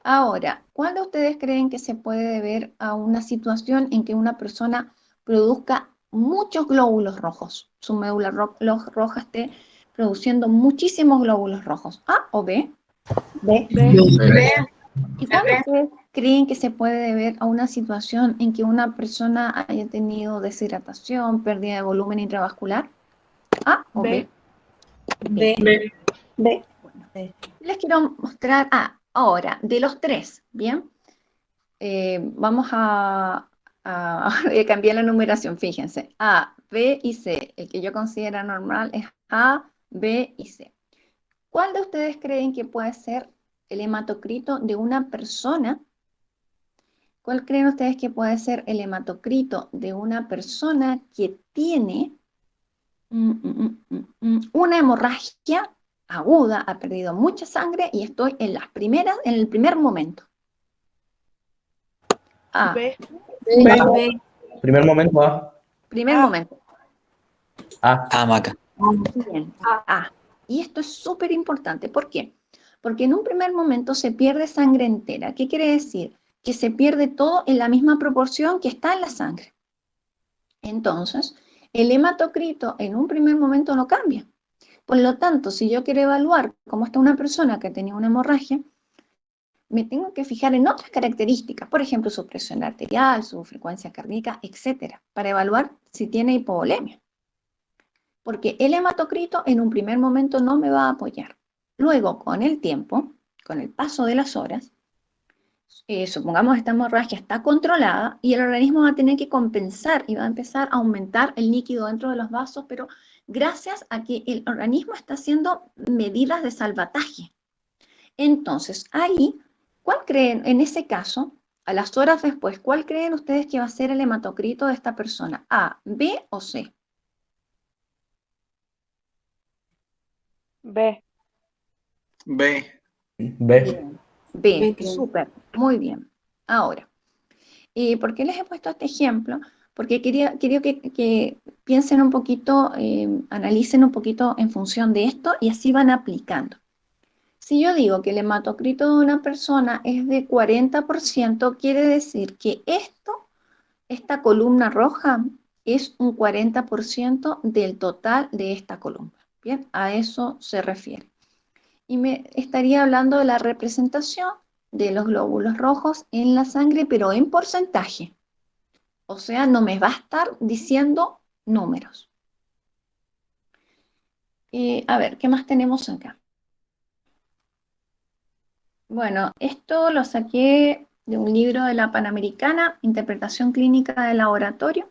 Ahora, ¿cuál de ustedes creen que se puede deber a una situación en que una persona produzca muchos glóbulos rojos? Su médula roja esté produciendo muchísimos glóbulos rojos. ¿A o B? B. ¿Y cuál de ustedes creen que se puede deber a una situación en que una persona haya tenido deshidratación, pérdida de volumen intravascular? ¿A o B? B. Les quiero mostrar, ahora, de los tres, ¿bien? Vamos a cambiar la numeración, fíjense. A, B y C. El que yo considero normal es A, B y C. ¿Cuál de ustedes creen que puede ser el hematocrito de una persona? ¿Cuál creen ustedes que puede ser el hematocrito de una persona que tiene una hemorragia aguda, ha perdido mucha sangre y estoy en el primer momento? A. B. Primer momento A. Primer momento. A. Maca. Bien. A. Y esto es súper importante. ¿Por qué? Porque en un primer momento se pierde sangre entera. ¿Qué quiere decir? Que se pierde todo en la misma proporción que está en la sangre. Entonces, el hematocrito en un primer momento no cambia. Por lo tanto, si yo quiero evaluar cómo está una persona que tenía una hemorragia, me tengo que fijar en otras características, por ejemplo, su presión arterial, su frecuencia cardíaca, etcétera, para evaluar si tiene hipovolemia. Porque el hematocrito en un primer momento no me va a apoyar. Luego, con el tiempo, con el paso de las horas, supongamos esta hemorragia está controlada y el organismo va a tener que compensar y va a empezar a aumentar el líquido dentro de los vasos, pero gracias a que el organismo está haciendo medidas de salvataje. Entonces, ahí, ¿cuál creen, en ese caso, a las horas después, cuál creen ustedes que va a ser el hematocrito de esta persona? ¿A, B o C? B. B. B. B, B. súper, muy bien. Ahora, ¿por qué les he puesto este ejemplo? Porque quería que piensen un poquito, analicen un poquito en función de esto y así van aplicando. Si yo digo que el hematocrito de una persona es de 40%, quiere decir que esta columna roja es un 40% del total de esta columna. Bien, a eso se refiere. Y me estaría hablando de la representación de los glóbulos rojos en la sangre, pero en porcentaje. O sea, no me va a estar diciendo números. A ver, ¿qué más tenemos acá? Bueno, esto lo saqué de un libro de la Panamericana, Interpretación Clínica de Laboratorio.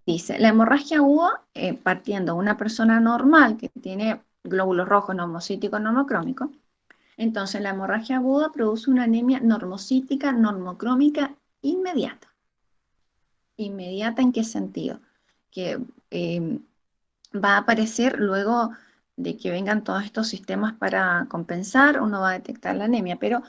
Dice, la hemorragia aguda, partiendo de una persona normal que tiene glóbulos rojos normocíticos normocrómicos, entonces la hemorragia aguda produce una anemia normocítica normocrómica inmediata. ¿Inmediata en qué sentido? Que va a aparecer luego de que vengan todos estos sistemas para compensar, uno va a detectar la anemia, pero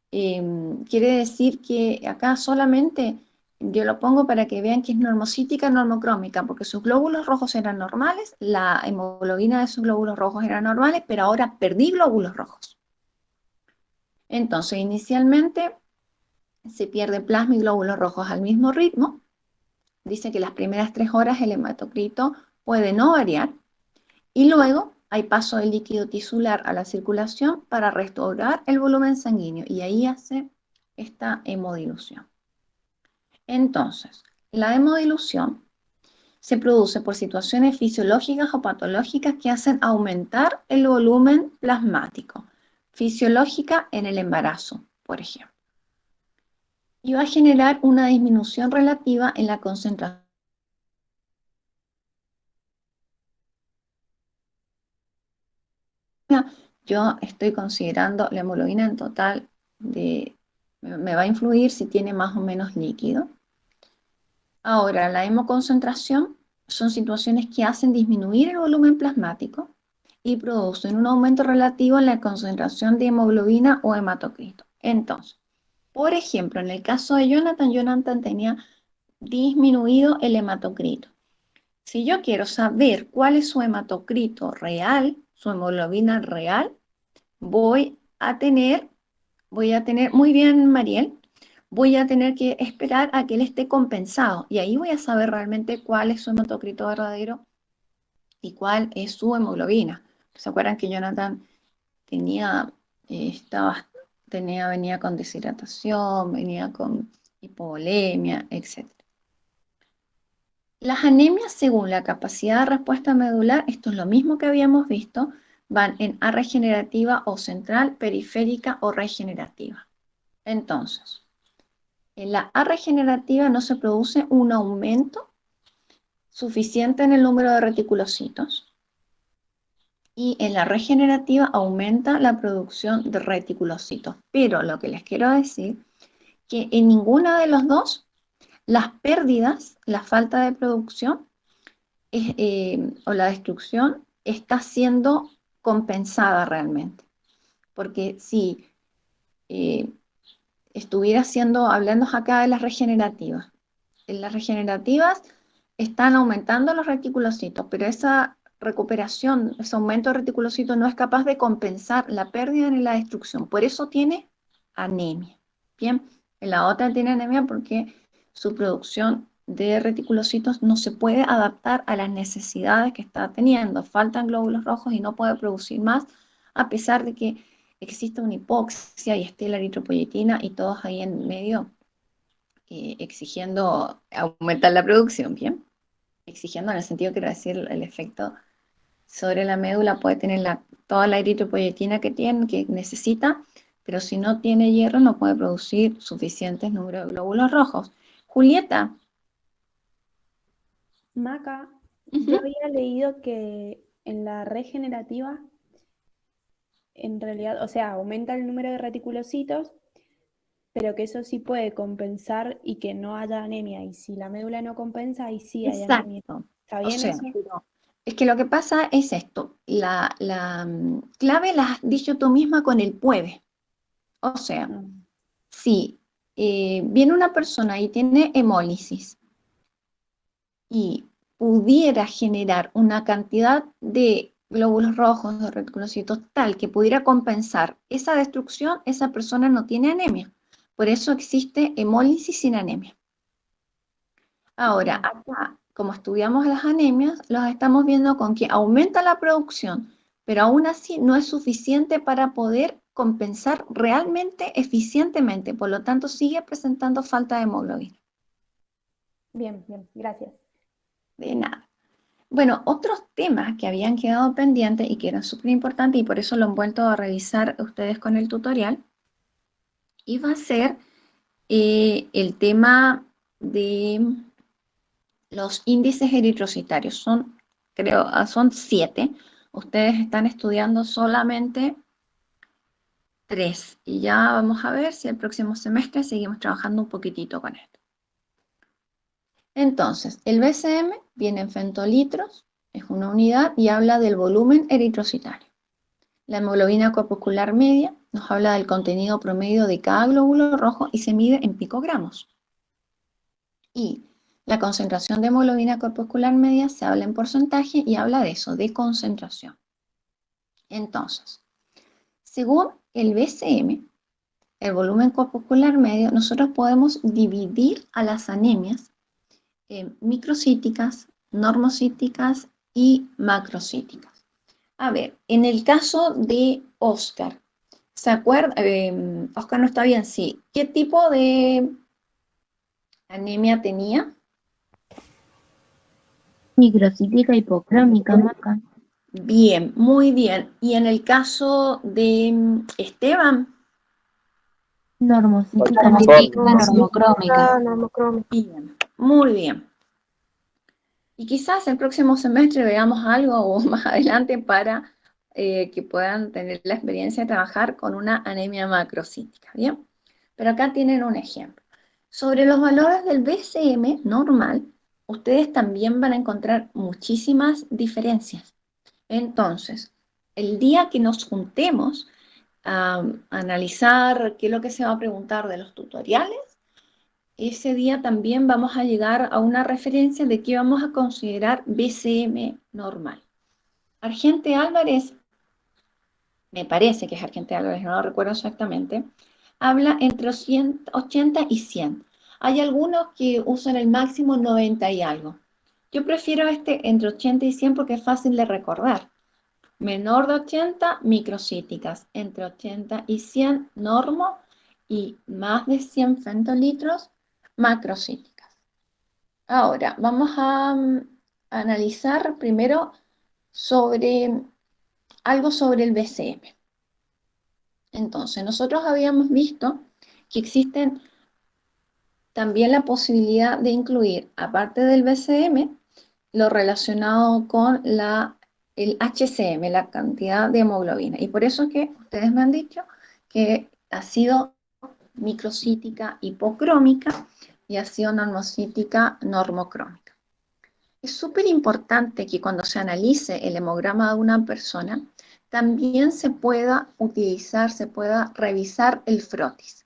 quiere decir que acá solamente yo lo pongo para que vean que es normocítica, normocrómica, porque sus glóbulos rojos eran normales, la hemoglobina de sus glóbulos rojos eran normales, pero ahora perdí glóbulos rojos. Entonces, inicialmente se pierde plasma y glóbulos rojos al mismo ritmo. Dice que las primeras 3 horas el hematocrito puede no variar, y luego hay paso del líquido tisular a la circulación para restaurar el volumen sanguíneo, y ahí hace esta hemodilución. Entonces, la hemodilución se produce por situaciones fisiológicas o patológicas que hacen aumentar el volumen plasmático, fisiológica en el embarazo, por ejemplo, y va a generar una disminución relativa en la concentración. Yo estoy considerando la hemoglobina en total me va a influir si tiene más o menos líquido. Ahora, la hemoconcentración son situaciones que hacen disminuir el volumen plasmático y producen un aumento relativo en la concentración de hemoglobina o hematocrito. Entonces, por ejemplo, en el caso de Jonathan tenía disminuido el hematocrito. Si yo quiero saber cuál es su hematocrito real, su hemoglobina real, voy a tener, muy bien, Mariel, voy a tener que esperar a que él esté compensado y ahí voy a saber realmente cuál es su hematocrito verdadero y cuál es su hemoglobina. ¿Se acuerdan que Jonathan tenía, venía con deshidratación, venía con hipovolemia, etc.? Las anemias, según la capacidad de respuesta medular, esto es lo mismo que habíamos visto, van en A regenerativa o central, periférica o regenerativa. Entonces, en la A regenerativa no se produce un aumento suficiente en el número de reticulocitos y en la regenerativa aumenta la producción de reticulocitos. Pero lo que les quiero decir que en ninguna de los dos las pérdidas, la falta de producción o la destrucción está siendo compensada realmente. Porque si estuviera hablando acá de las regenerativas, en las regenerativas están aumentando los reticulocitos, pero esa recuperación, ese aumento de reticulocitos no es capaz de compensar la pérdida ni la destrucción. Por eso tiene anemia. Bien, la otra tiene anemia porque su producción de reticulocitos no se puede adaptar a las necesidades que está teniendo. Faltan glóbulos rojos y no puede producir más, a pesar de que existe una hipoxia y esté la eritropoyetina y todos ahí en medio exigiendo aumentar la producción, ¿bien? Exigiendo en el sentido, quiero decir, el efecto sobre la médula puede tener toda la eritropoyetina que necesita, pero si no tiene hierro no puede producir suficientes números de glóbulos rojos. Julieta. Maca, yo había leído que en la regenerativa, en realidad, o sea, aumenta el número de reticulocitos, pero que eso sí puede compensar y que no haya anemia. Y si la médula no compensa, ahí sí hay anemia. Exacto. ¿Está bien eso? Es que lo que pasa es esto, la clave la has dicho tú misma con el puede. O sea, si viene una persona y tiene hemólisis y pudiera generar una cantidad de glóbulos rojos, de reticulocitos, tal que pudiera compensar esa destrucción, esa persona no tiene anemia. Por eso existe hemólisis sin anemia. Ahora, acá, como estudiamos las anemias, los estamos viendo con que aumenta la producción, pero aún así no es suficiente para poder compensar realmente eficientemente, por lo tanto sigue presentando falta de hemoglobina. Bien, gracias. De nada. Bueno, otros temas que habían quedado pendientes y que eran súper importantes y por eso lo han vuelto a revisar ustedes con el tutorial, iba a ser el tema de los índices eritrocitarios. Son 7. Ustedes están estudiando solamente 3. Y ya vamos a ver si el próximo semestre seguimos trabajando un poquitito con esto. Entonces, el BCM viene en femtolitros, es una unidad y habla del volumen eritrocitario. La hemoglobina corpuscular media nos habla del contenido promedio de cada glóbulo rojo y se mide en picogramos. Y la concentración de hemoglobina corpuscular media se habla en porcentaje y habla de eso, de concentración. Entonces, según el BCM, el volumen corpuscular medio, nosotros podemos dividir a las anemias microcíticas, normocíticas y macrocíticas. A ver, en el caso de Oscar, ¿se acuerda? Oscar no está bien, sí. ¿Qué tipo de anemia tenía? Microcítica hipocrómica, Maca. Bien, muy bien. Y en el caso de Esteban, Normocítica Normocrómica. normocrómica. bien, muy bien. Y quizás el próximo semestre veamos algo o más adelante para que puedan tener la experiencia de trabajar con una anemia macrocítica, ¿bien? Pero acá tienen un ejemplo. Sobre los valores del BCM normal, ustedes también van a encontrar muchísimas diferencias. Entonces, el día que nos juntemos a analizar qué es lo que se va a preguntar de los tutoriales, ese día también vamos a llegar a una referencia de qué vamos a considerar BCM normal. Argente Álvarez, me parece que es Argente Álvarez, no lo recuerdo exactamente, habla entre 80 y 100. Hay algunos que usan el máximo 90 y algo. Yo prefiero entre 80 y 100 porque es fácil de recordar. Menor de 80, microcíticas. Entre 80 y 100, normo. Y más de 100 femtolitros, macrocíticas. Ahora, vamos a analizar primero algo sobre el BCM. Entonces, nosotros habíamos visto que existen también la posibilidad de incluir, aparte del BCM, lo relacionado con el HCM, la cantidad de hemoglobina. Y por eso es que ustedes me han dicho que ha sido microcítica hipocrómica y ácido normocítica normocrómica. Es súper importante que cuando se analice el hemograma de una persona, también se pueda utilizar, se pueda revisar el frotis.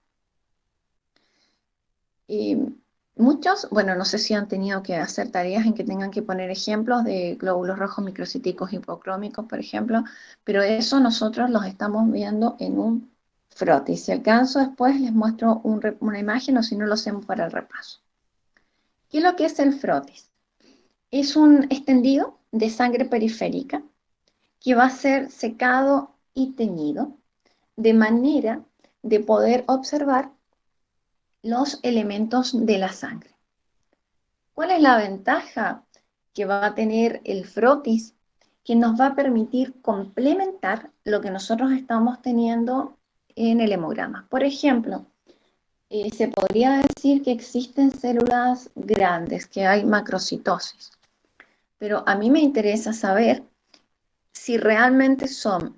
Muchos, bueno, no sé si han tenido que hacer tareas en que tengan que poner ejemplos de glóbulos rojos microcíticos hipocrómicos, por ejemplo, pero eso nosotros los estamos viendo en un frotis. Si alcanzo después les muestro una imagen o si no lo hacemos para el repaso. ¿Qué es lo que es el frotis? Es un extendido de sangre periférica que va a ser secado y teñido de manera de poder observar los elementos de la sangre. ¿Cuál es la ventaja que va a tener el frotis? Que nos va a permitir complementar lo que nosotros estamos teniendo en el hemograma. Por ejemplo, se podría decir que existen células grandes, que hay macrocitosis. Pero a mí me interesa saber si realmente son,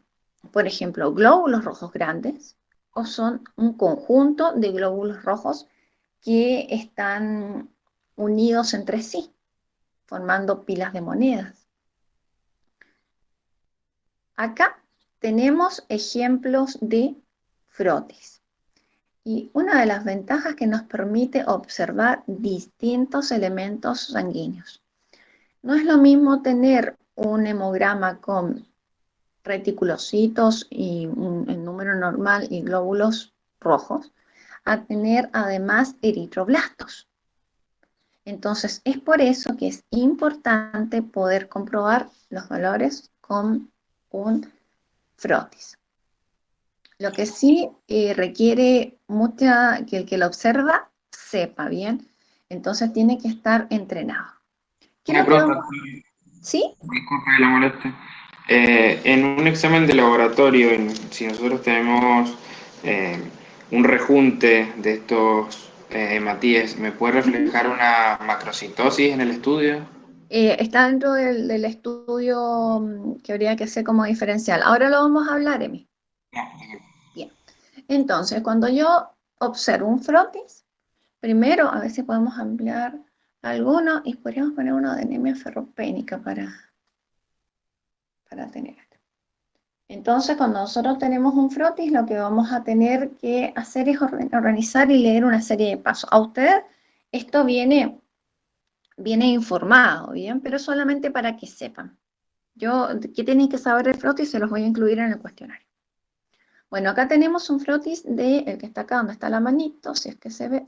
por ejemplo, glóbulos rojos grandes o son un conjunto de glóbulos rojos que están unidos entre sí, formando pilas de monedas. Acá tenemos ejemplos de frotis. Y una de las ventajas que nos permite observar distintos elementos sanguíneos. No es lo mismo tener un hemograma con reticulocitos y el número normal y glóbulos rojos, a tener además eritroblastos. Entonces, es por eso que es importante poder comprobar los valores con un frotis. Lo que sí requiere que el que lo observa sepa bien, entonces tiene que estar entrenado. Una pregunta, ¿Sí? disculpe la molestia. En un examen de laboratorio, si nosotros tenemos un rejunte de estos hematíes, ¿me puede reflejar una macrocitosis en el estudio? Está dentro del estudio que habría que hacer como diferencial. Ahora lo vamos a hablar, Emi. Bien. Entonces, cuando yo observo un frotis, primero, a ver si podemos ampliar alguno y podríamos poner uno de anemia ferropénica para tener. Entonces, cuando nosotros tenemos un frotis, lo que vamos a tener que hacer es organizar y leer una serie de pasos. A usted esto viene informado, ¿bien? Pero solamente para que sepan. ¿Qué tienen que saber del frotis? Se los voy a incluir en el cuestionario. Bueno, acá tenemos un frotis el que está acá donde está la manito, si es que se ve,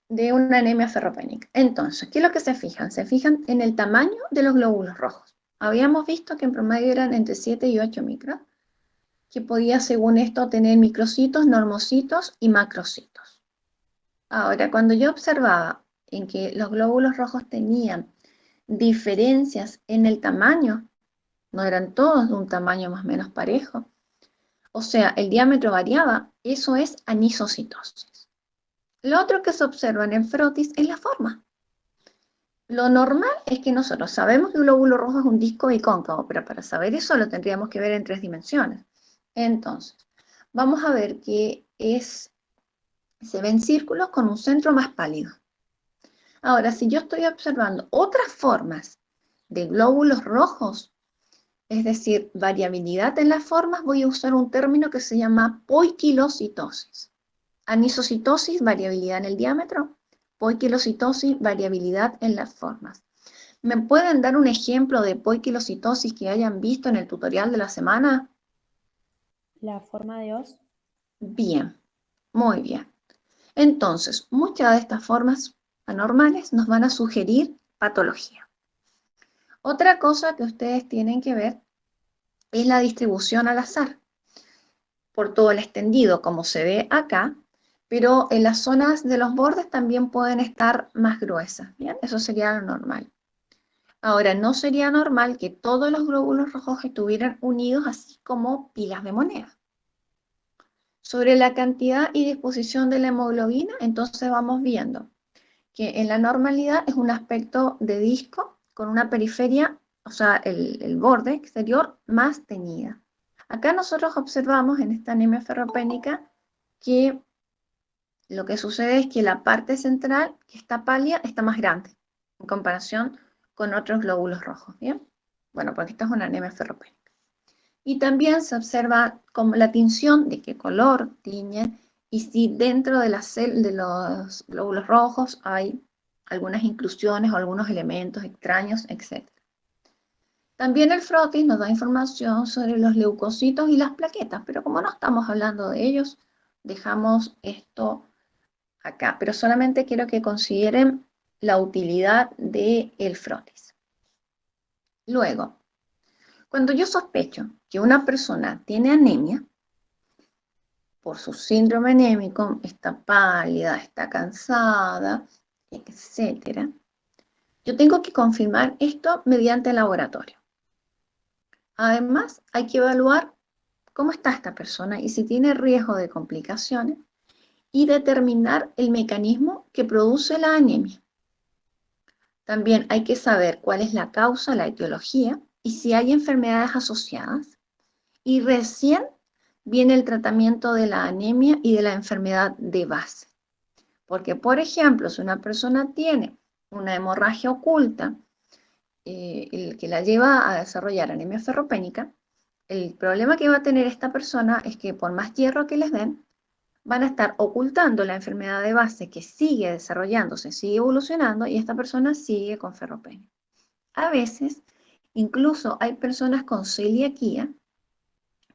de una anemia ferropénica. Entonces, ¿qué es lo que se fijan? Se fijan en el tamaño de los glóbulos rojos. Habíamos visto que en promedio eran entre 7 y 8 micros, que podía, según esto, tener microcitos, normocitos y macrocitos. Ahora, cuando yo observaba en que los glóbulos rojos tenían diferencias en el tamaño, no eran todos de un tamaño más o menos parejo, o sea, el diámetro variaba, eso es anisocitosis. Lo otro que se observa en el frotis es la forma. Lo normal es que nosotros sabemos que un glóbulo rojo es un disco bicóncavo, pero para saber eso lo tendríamos que ver en 3 dimensiones. Entonces, vamos a ver que se ven círculos con un centro más pálido. Ahora, si yo estoy observando otras formas de glóbulos rojos, es decir, variabilidad en las formas, voy a usar un término que se llama poikilocitosis. Anisocitosis, variabilidad en el diámetro. Poikilocitosis, variabilidad en las formas. ¿Me pueden dar un ejemplo de poikilocitosis que hayan visto en el tutorial de la semana? La forma de os. Bien, muy bien. Entonces, muchas de estas formas anormales nos van a sugerir patología. Otra cosa que ustedes tienen que ver es la distribución al azar, por todo el extendido, como se ve acá, pero en las zonas de los bordes también pueden estar más gruesas, ¿bien? Eso sería lo normal. Ahora, no sería normal que todos los glóbulos rojos estuvieran unidos así como pilas de moneda. Sobre la cantidad y disposición de la hemoglobina, entonces vamos viendo que en la normalidad es un aspecto de disco con una periferia, o sea, el borde exterior más teñida. Acá nosotros observamos en esta anemia ferropénica que lo que sucede es que la parte central, que está pálida, está más grande en comparación con otros glóbulos rojos, ¿bien? Bueno, porque esta es una anemia ferropénica. Y también se observa como la tinción, de qué color tiñen, y si dentro de los glóbulos rojos hay algunas inclusiones o algunos elementos extraños, etc. También el frotis nos da información sobre los leucocitos y las plaquetas, pero como no estamos hablando de ellos, dejamos esto acá. Pero solamente quiero que consideren la utilidad del frotis. Luego, cuando yo sospecho que una persona tiene anemia, por su síndrome anémico, está pálida, está cansada, etc., yo tengo que confirmar esto mediante el laboratorio. Además, hay que evaluar cómo está esta persona y si tiene riesgo de complicaciones y determinar el mecanismo que produce la anemia. También hay que saber cuál es la causa, la etiología y si hay enfermedades asociadas. Y recién viene el tratamiento de la anemia y de la enfermedad de base. Porque, por ejemplo, si una persona tiene una hemorragia oculta, el que la lleva a desarrollar anemia ferropénica, el problema que va a tener esta persona es que por más hierro que les den, van a estar ocultando la enfermedad de base que sigue desarrollándose, sigue evolucionando y esta persona sigue con ferropenia. A veces, incluso hay personas con celiaquía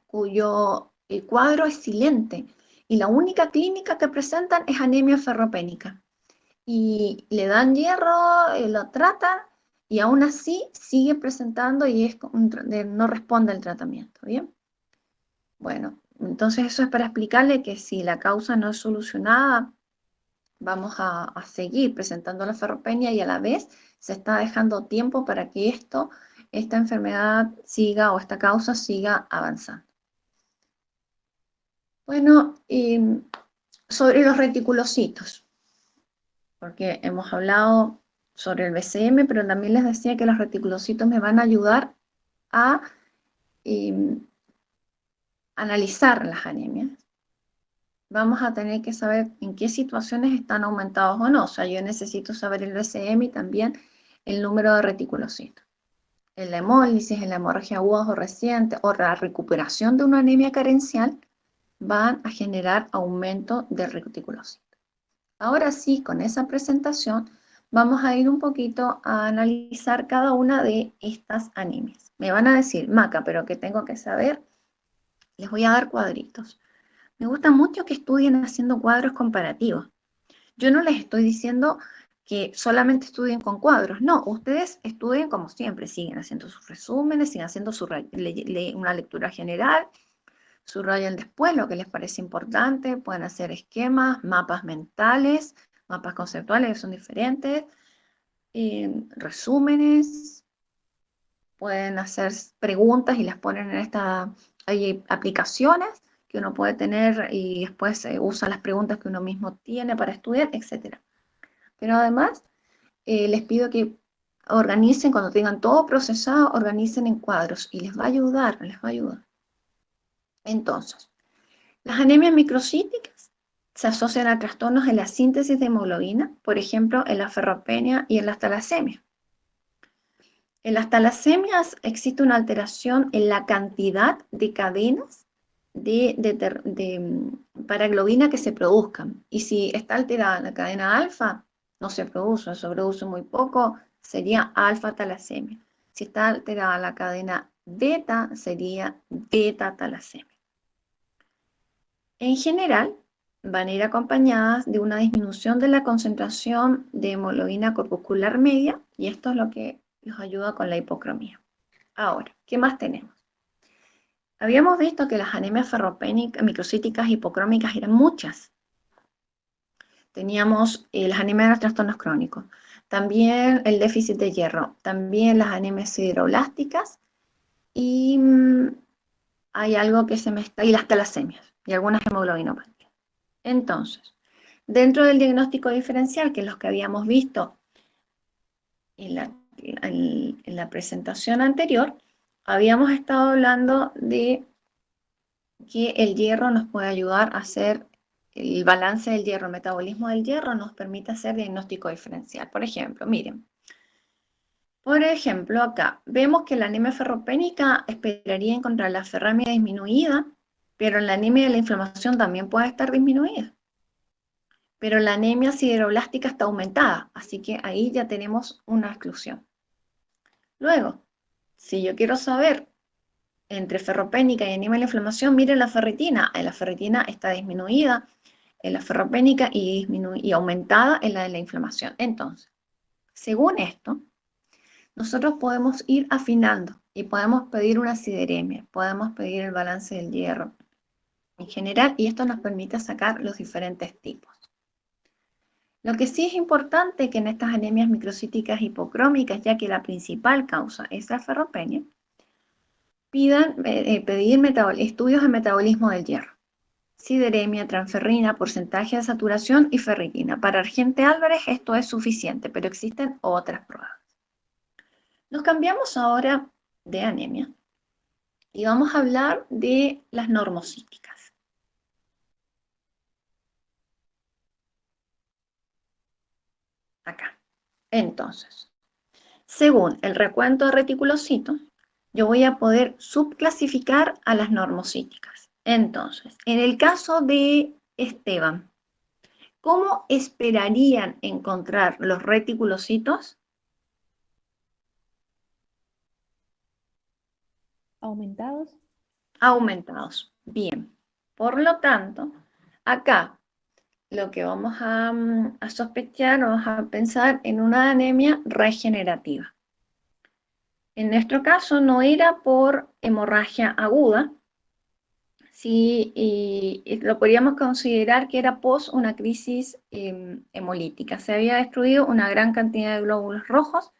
cuyo cuadro es silente y la única clínica que presentan es anemia ferropénica. Y le dan hierro, lo tratan y aún así sigue presentando y no responde al tratamiento, ¿bien? Bueno, entonces eso es para explicarle que si la causa no es solucionada, vamos a seguir presentando la ferropenia y a la vez se está dejando tiempo para que esta enfermedad siga o esta causa siga avanzando. Bueno, sobre los reticulocitos, porque hemos hablado sobre el BCM, pero también les decía que los reticulocitos me van a ayudar a analizar las anemias. Vamos a tener que saber en qué situaciones están aumentados o no. O sea, yo necesito saber el BCM y también el número de reticulocitos. En la hemólisis, en la hemorragia aguda o reciente, o la recuperación de una anemia carencial, van a generar aumento de reticulocitos. Ahora sí, con esa presentación, vamos a ir un poquito a analizar cada una de estas anemias. Me van a decir, Maca, ¿pero qué tengo que saber? Les voy a dar cuadritos. Me gusta mucho que estudien haciendo cuadros comparativos. Yo no les estoy diciendo que solamente estudien con cuadros. No, ustedes estudien como siempre. Siguen haciendo sus resúmenes, siguen haciendo una lectura general. subrayan después lo que les parece importante, pueden hacer esquemas, mapas mentales, mapas conceptuales que son diferentes, resúmenes, pueden hacer preguntas y las ponen en hay aplicaciones que uno puede tener y después usa las preguntas que uno mismo tiene para estudiar, etc. Pero además, les pido que organicen, cuando tengan todo procesado, organicen en cuadros y les va a ayudar, les va a ayudar. Entonces, las anemias microcíticas se asocian a trastornos en la síntesis de hemoglobina, por ejemplo, en la ferropenia y en las talacemias. En las talasemias existe una alteración en la cantidad de cadenas de paraglobina que se produzcan. Y si está alterada la cadena alfa, no se produce muy poco, sería alfa-talasemia. Si está alterada la cadena beta, sería beta-talasemia. En general, van a ir acompañadas de una disminución de la concentración de hemoglobina corpuscular media, y esto es lo que los ayuda con la hipocromía. Ahora, ¿qué más tenemos? Habíamos visto que las anemias ferropénicas, microcíticas, hipocrómicas eran muchas. Teníamos las anemias de los trastornos crónicos, también el déficit de hierro, también las anemias sideroblásticas y hay algo que se me está, y las talasemias y algunas hemoglobinopatías. Entonces, dentro del diagnóstico diferencial, que es lo que habíamos visto en la presentación anterior, habíamos estado hablando de que el hierro nos puede ayudar a hacer el balance del hierro, el metabolismo del hierro nos permite hacer diagnóstico diferencial. Por ejemplo, miren, acá vemos que la anemia ferropénica esperaría encontrar la ferramia disminuida, pero la anemia de la inflamación también puede estar disminuida. Pero la anemia sideroblástica está aumentada, así que ahí ya tenemos una exclusión. Luego, si yo quiero saber entre ferropénica y anemia de la inflamación, miren la ferritina. La ferritina está disminuida en la ferropénica y aumentada en la de la inflamación. Entonces, según esto, nosotros podemos ir afinando y podemos pedir una sideremia, podemos pedir el balance del hierro en general, y esto nos permite sacar los diferentes tipos. Lo que sí es importante que en estas anemias microcíticas hipocrómicas, ya que la principal causa es la ferropenia, pedir estudios de metabolismo del hierro. Sideremia, transferrina, porcentaje de saturación y ferritina. Para Argente Álvarez esto es suficiente, pero existen otras pruebas. Nos cambiamos ahora de anemia y vamos a hablar de las normocíticas. Acá. Entonces, según el recuento de reticulocitos, yo voy a poder subclasificar a las normocíticas. Entonces, en el caso de Esteban, ¿cómo esperarían encontrar los reticulocitos? ¿Aumentados? Aumentados. Bien. Por lo tanto, acá lo que vamos a sospechar, vamos a pensar en una anemia regenerativa. En nuestro caso no era por hemorragia aguda, sí, y lo podríamos considerar que era post una crisis hemolítica. Se había destruido una gran cantidad de glóbulos rojos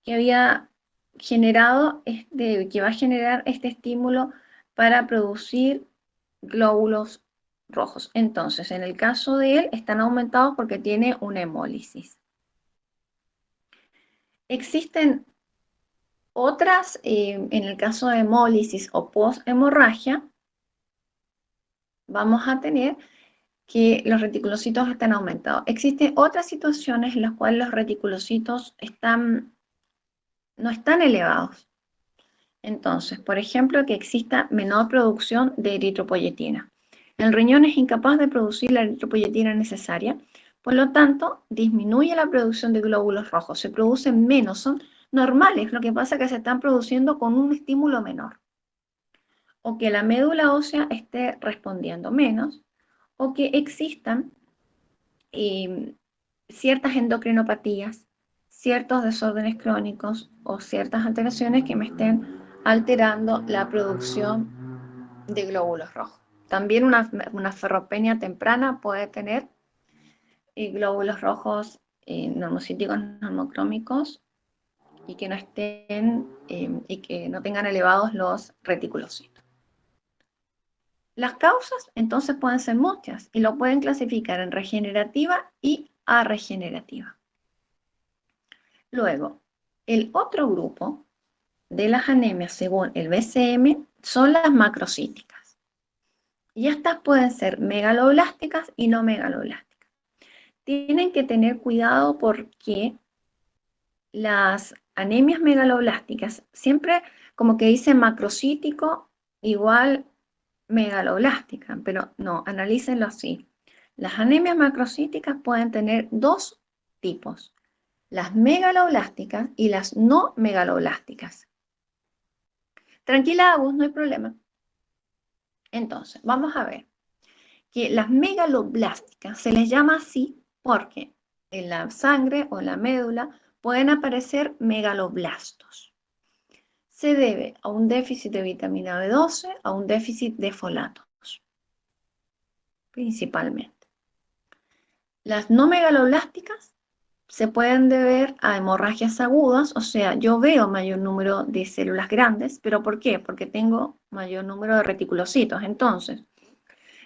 que había generado, que va a generar este estímulo para producir glóbulos rojos. Entonces, en el caso de él, están aumentados porque tiene una hemólisis. Existen otras, en el caso de hemólisis o post-hemorragia, vamos a tener que los reticulocitos están aumentados. Existen otras situaciones en las cuales los reticulocitos no están elevados. Entonces, por ejemplo, que exista menor producción de eritropoyetina. El riñón es incapaz de producir la eritropoyetina necesaria, por lo tanto, disminuye la producción de glóbulos rojos, se producen menos, son normales, lo que pasa es que se están produciendo con un estímulo menor. O que la médula ósea esté respondiendo menos, o que existan ciertas endocrinopatías, ciertos desórdenes crónicos o ciertas alteraciones que me estén alterando la producción de glóbulos rojos. También una ferropenia temprana puede tener glóbulos rojos normocíticos normocrómicos y que no estén y que no tengan elevados los reticulocitos. Las causas entonces pueden ser muchas y lo pueden clasificar en regenerativa y arregenerativa. Luego, el otro grupo de las anemias según el BCM son las macrocíticas. Y estas pueden ser megaloblásticas y no megaloblásticas. Tienen que tener cuidado porque las anemias megaloblásticas siempre como que dicen macrocítico igual megaloblástica, pero no, analícenlo así. Las anemias macrocíticas pueden tener dos tipos, las megaloblásticas y las no megaloblásticas. Tranquila, Agus, no hay problema. Entonces, vamos a ver que las megaloblásticas se les llama así porque en la sangre o en la médula pueden aparecer megaloblastos. Se debe a un déficit de vitamina B12, a un déficit de folatos, principalmente. Las no megaloblásticas se pueden deber a hemorragias agudas, o sea, yo veo mayor número de células grandes, ¿pero por qué? Porque tengo mayor número de reticulocitos. Entonces,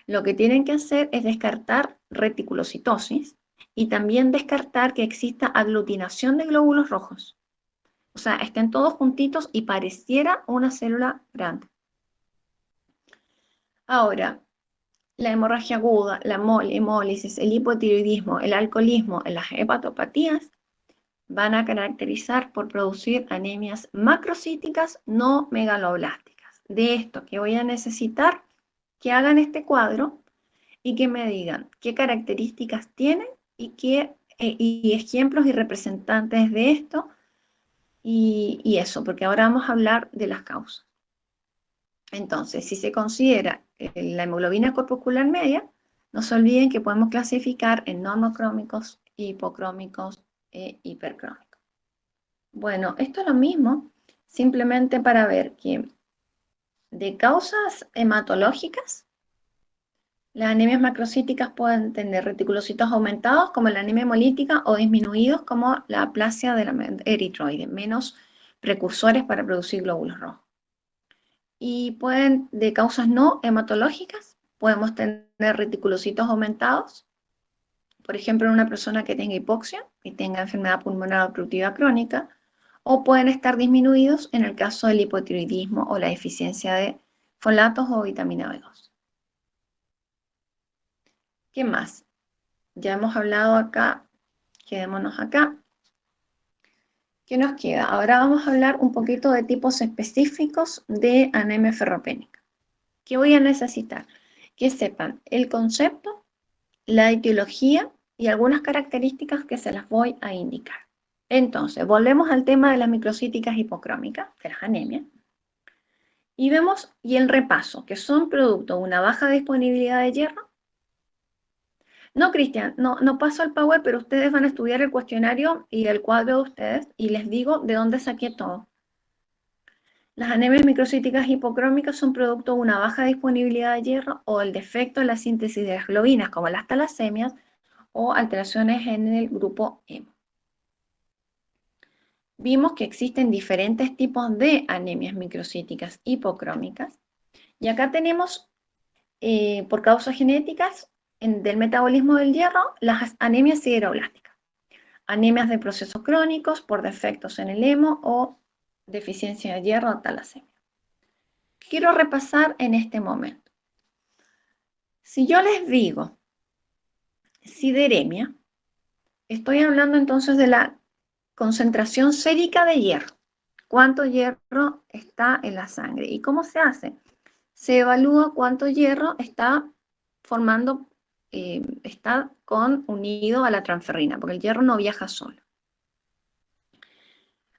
lo que tienen que hacer es descartar reticulocitosis y también descartar que exista aglutinación de glóbulos rojos. O sea, estén todos juntitos y pareciera una célula grande. Ahora, la hemorragia aguda, la hemólisis, el hipotiroidismo, el alcoholismo, las hepatopatías van a caracterizar por producir anemias macrocíticas no megaloblásticas. De esto que voy a necesitar que hagan este cuadro y que me digan qué características tienen y ejemplos y representantes de esto y eso, porque ahora vamos a hablar de las causas. Entonces, si se considera la hemoglobina corpuscular media, no se olviden que podemos clasificar en normocrómicos, hipocrómicos e hipercrómicos. Bueno, esto es lo mismo, simplemente para ver que de causas hematológicas, las anemias macrocíticas pueden tener reticulocitos aumentados como la anemia hemolítica o disminuidos como la aplasia de la eritroide, menos precursores para producir glóbulos rojos. Y pueden, de causas no hematológicas, podemos tener reticulocitos aumentados, por ejemplo, en una persona que tenga hipoxia y tenga enfermedad pulmonar obstructiva crónica, o pueden estar disminuidos en el caso del hipotiroidismo o la deficiencia de folatos o vitamina B2. ¿Qué más? Ya hemos hablado acá, quedémonos acá. ¿Qué nos queda? Ahora vamos a hablar un poquito de tipos específicos de anemia ferropénica. ¿Qué voy a necesitar? Que sepan el concepto, la etiología y algunas características que se las voy a indicar. Entonces, volvemos al tema de las microcíticas hipocrómicas, de las anemias, y vemos el repaso, que son producto de una baja disponibilidad de hierro. No, Cristian, no paso al Power, pero ustedes van a estudiar el cuestionario y el cuadro de ustedes, y les digo de dónde saqué todo. Las anemias microcíticas hipocrómicas son producto de una baja disponibilidad de hierro o el defecto en la síntesis de las globinas, como las talasemias, o alteraciones en el grupo hemo. Vimos que existen diferentes tipos de anemias microcíticas hipocrómicas, y acá tenemos, por causas genéticas, del metabolismo del hierro, las anemias sideroblásticas, anemias de procesos crónicos por defectos en el hemo o deficiencia de hierro o talasemia. Quiero repasar en este momento. Si yo les digo sideremia, estoy hablando entonces de la concentración sérica de hierro. ¿Cuánto hierro está en la sangre? ¿Y cómo se hace? Se evalúa cuánto hierro está formando, está unido a la transferrina, porque el hierro no viaja solo.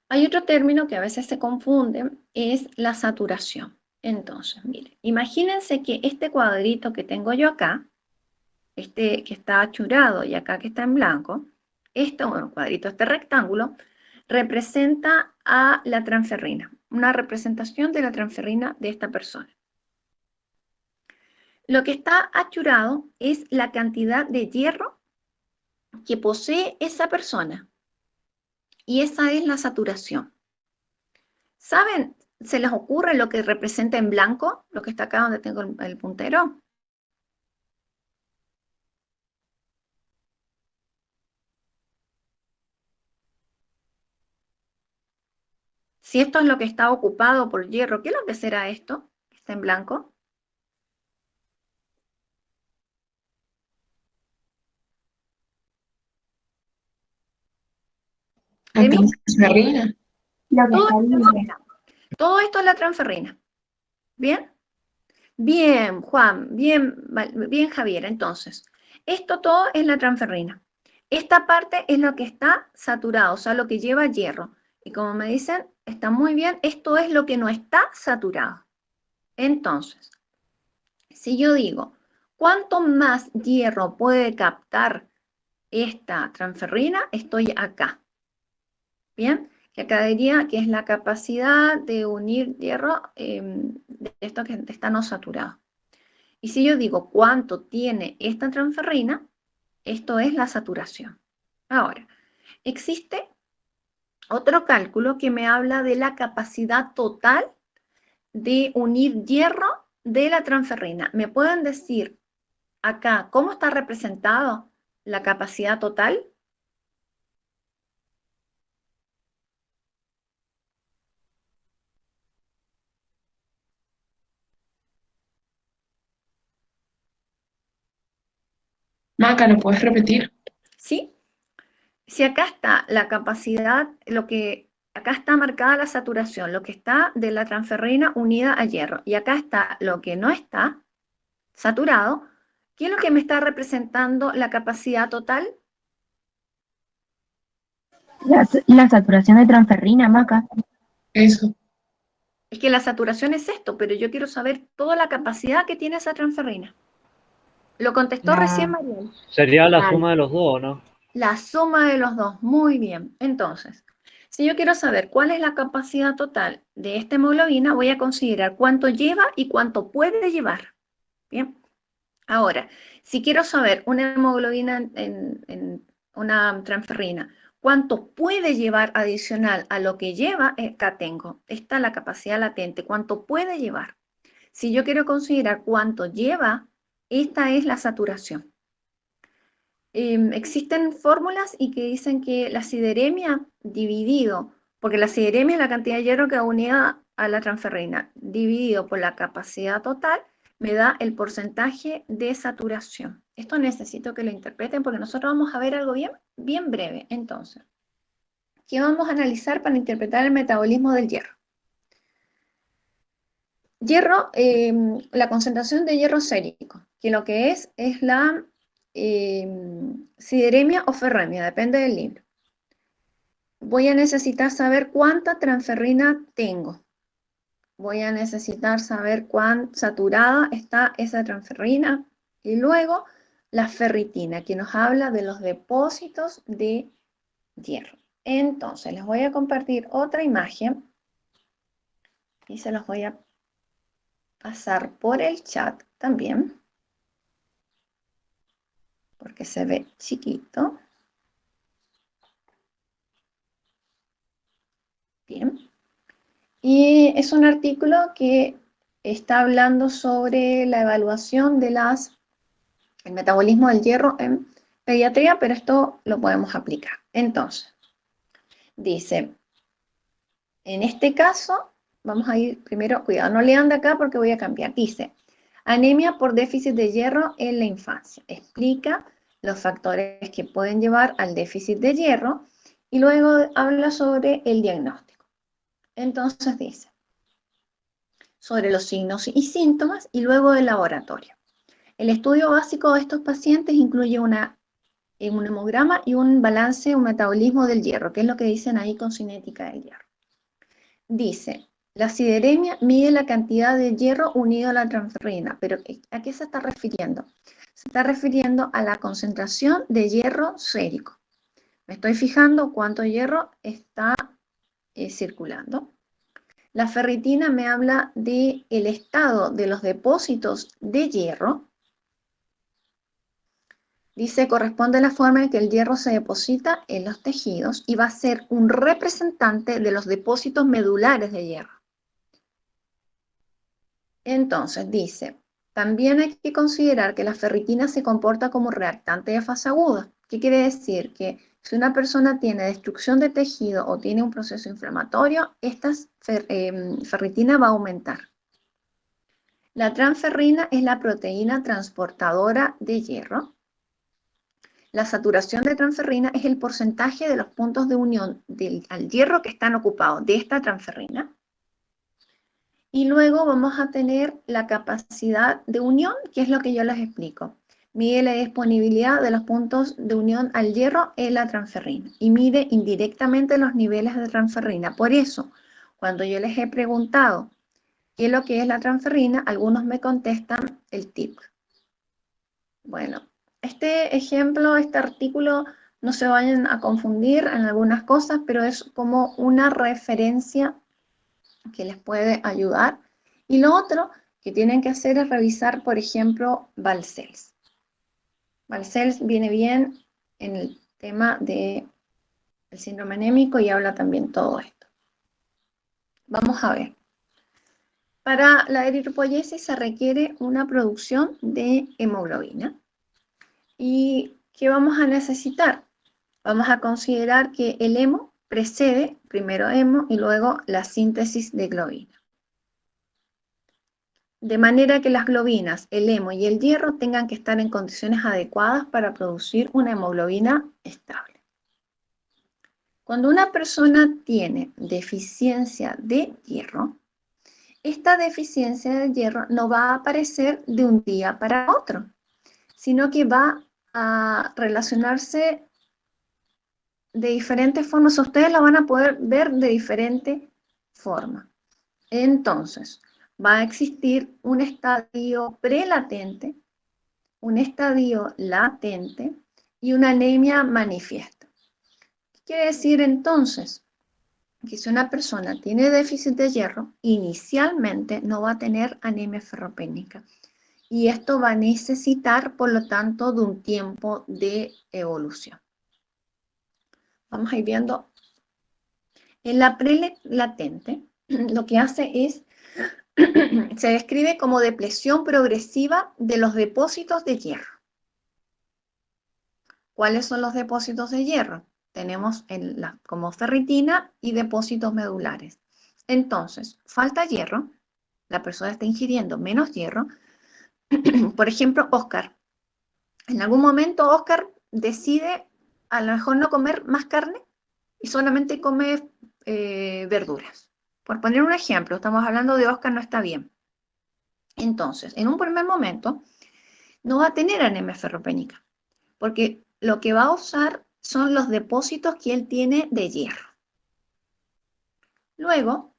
Hay otro término que a veces se confunde, es la saturación. Entonces, miren, imagínense que este cuadrito que tengo yo acá, este que está achurado y acá que está en blanco, cuadrito, este rectángulo, representa a la transferrina, una representación de la transferrina de esta persona. Lo que está achurado es la cantidad de hierro que posee esa persona. Y esa es la saturación. ¿Saben? ¿Se les ocurre lo que representa en blanco? Lo que está acá donde tengo el puntero. Si esto es lo que está ocupado por hierro, ¿qué es lo que será esto? Está en blanco. La transferrina. Lo que Todo está esto, libre. todo esto es la transferrina. ¿Bien? Bien, Juan, bien, bien, Javier. Entonces, esto todo es la transferrina. Esta parte es lo que está saturado, o sea, lo que lleva hierro. Y como me dicen, está muy bien, esto es lo que no está saturado. Entonces, si yo digo, ¿cuánto más hierro puede captar esta transferrina? Estoy acá. ¿Bien? Que acá diría que es la capacidad de unir hierro de esto que está no saturado. Y si yo digo cuánto tiene esta transferrina, esto es la saturación. Ahora, existe otro cálculo que me habla de la capacidad total de unir hierro de la transferrina. ¿Me pueden decir acá cómo está representado la capacidad total? Maca, ¿lo puedes repetir? ¿Sí? Si acá está la capacidad, acá está marcada la saturación, lo que está de la transferrina unida a hierro, y acá está lo que no está saturado, ¿qué es lo que me está representando la capacidad total? La saturación de transferrina, Maca. Eso. Es que la saturación es esto, pero yo quiero saber toda la capacidad que tiene esa transferrina. Lo contestó recién Mariel. Sería la suma de los dos, ¿no? La suma de los dos, muy bien. Entonces, si yo quiero saber cuál es la capacidad total de esta hemoglobina, voy a considerar cuánto lleva y cuánto puede llevar. Bien. Ahora, si quiero saber una hemoglobina en una transferrina, cuánto puede llevar adicional a lo que lleva, acá tengo. Esta es la capacidad latente, cuánto puede llevar. Si yo quiero considerar cuánto lleva, esta es la saturación. Existen fórmulas y que dicen que la sideremia dividido, porque la sideremia es la cantidad de hierro que va unida a la transferrina, dividido por la capacidad total, me da el porcentaje de saturación. Esto necesito que lo interpreten porque nosotros vamos a ver algo bien, bien breve. Entonces, ¿qué vamos a analizar para interpretar el metabolismo del hierro? Hierro, la concentración de hierro sérico, que lo que es la sideremia o ferremia, depende del libro. Voy a necesitar saber cuánta transferrina tengo. Voy a necesitar saber cuán saturada está esa transferrina. Y luego la ferritina, que nos habla de los depósitos de hierro. Entonces, les voy a compartir otra imagen y se los voy a pasar por el chat también, porque se ve chiquito. Bien. Y es un artículo que está hablando sobre la evaluación de el metabolismo del hierro en pediatría, pero esto lo podemos aplicar. Entonces, dice, en este caso, vamos a ir primero, cuidado, no lean de acá porque voy a cambiar. Dice, anemia por déficit de hierro en la infancia. Explica los factores que pueden llevar al déficit de hierro y luego habla sobre el diagnóstico. Entonces dice, sobre los signos y síntomas y luego del laboratorio. El estudio básico de estos pacientes incluye un hemograma y un balance, un metabolismo del hierro, que es lo que dicen ahí con cinética del hierro. Dice, la sideremia mide la cantidad de hierro unido a la transferrina, pero ¿a qué se está refiriendo? Se está refiriendo a la concentración de hierro sérico. Me estoy fijando cuánto hierro está circulando. La ferritina me habla del estado de los depósitos de hierro. Dice, corresponde a la forma en que el hierro se deposita en los tejidos y va a ser un representante de los depósitos medulares de hierro. Entonces, dice, también hay que considerar que la ferritina se comporta como reactante de fase aguda. ¿Qué quiere decir? Que si una persona tiene destrucción de tejido o tiene un proceso inflamatorio, esta ferritina va a aumentar. La transferrina es la proteína transportadora de hierro. La saturación de transferrina es el porcentaje de los puntos de unión al hierro que están ocupados de esta transferrina. Y luego vamos a tener la capacidad de unión, que es lo que yo les explico. Mide la disponibilidad de los puntos de unión al hierro en la transferrina y mide indirectamente los niveles de transferrina. Por eso, cuando yo les he preguntado qué es lo que es la transferrina, algunos me contestan el TIC. Bueno, este ejemplo, este artículo, no se vayan a confundir en algunas cosas, pero es como una referencia que les puede ayudar. Y lo otro que tienen que hacer es revisar, por ejemplo, Balcells. Balcells viene bien en el tema del síndrome anémico y habla también todo esto. Vamos a ver. Para la eritropoyesis se requiere una producción de hemoglobina. ¿Y qué vamos a necesitar? Vamos a considerar que el hemo precede primero hemo y luego la síntesis de globina. De manera que las globinas, el hemo y el hierro tengan que estar en condiciones adecuadas para producir una hemoglobina estable. Cuando una persona tiene deficiencia de hierro, esta deficiencia de hierro no va a aparecer de un día para otro, sino que va a relacionarse de diferentes formas. Ustedes la van a poder ver de diferente forma. Entonces, va a existir un estadio prelatente, un estadio latente y una anemia manifiesta. ¿Qué quiere decir entonces? Que si una persona tiene déficit de hierro, inicialmente no va a tener anemia ferropénica. Y esto va a necesitar, por lo tanto, de un tiempo de evolución. Vamos a ir viendo. En la prelatente, lo que hace es, se describe como depresión progresiva de los depósitos de hierro. ¿Cuáles son los depósitos de hierro? Tenemos como ferritina y depósitos medulares. Entonces, falta hierro, la persona está ingiriendo menos hierro. Por ejemplo, Oscar. En algún momento Oscar decide a lo mejor no comer más carne y solamente come verduras. Por poner un ejemplo, estamos hablando de Oscar, no está bien. Entonces, en un primer momento, no va a tener anemia ferropénica, porque lo que va a usar son los depósitos que él tiene de hierro. Luego,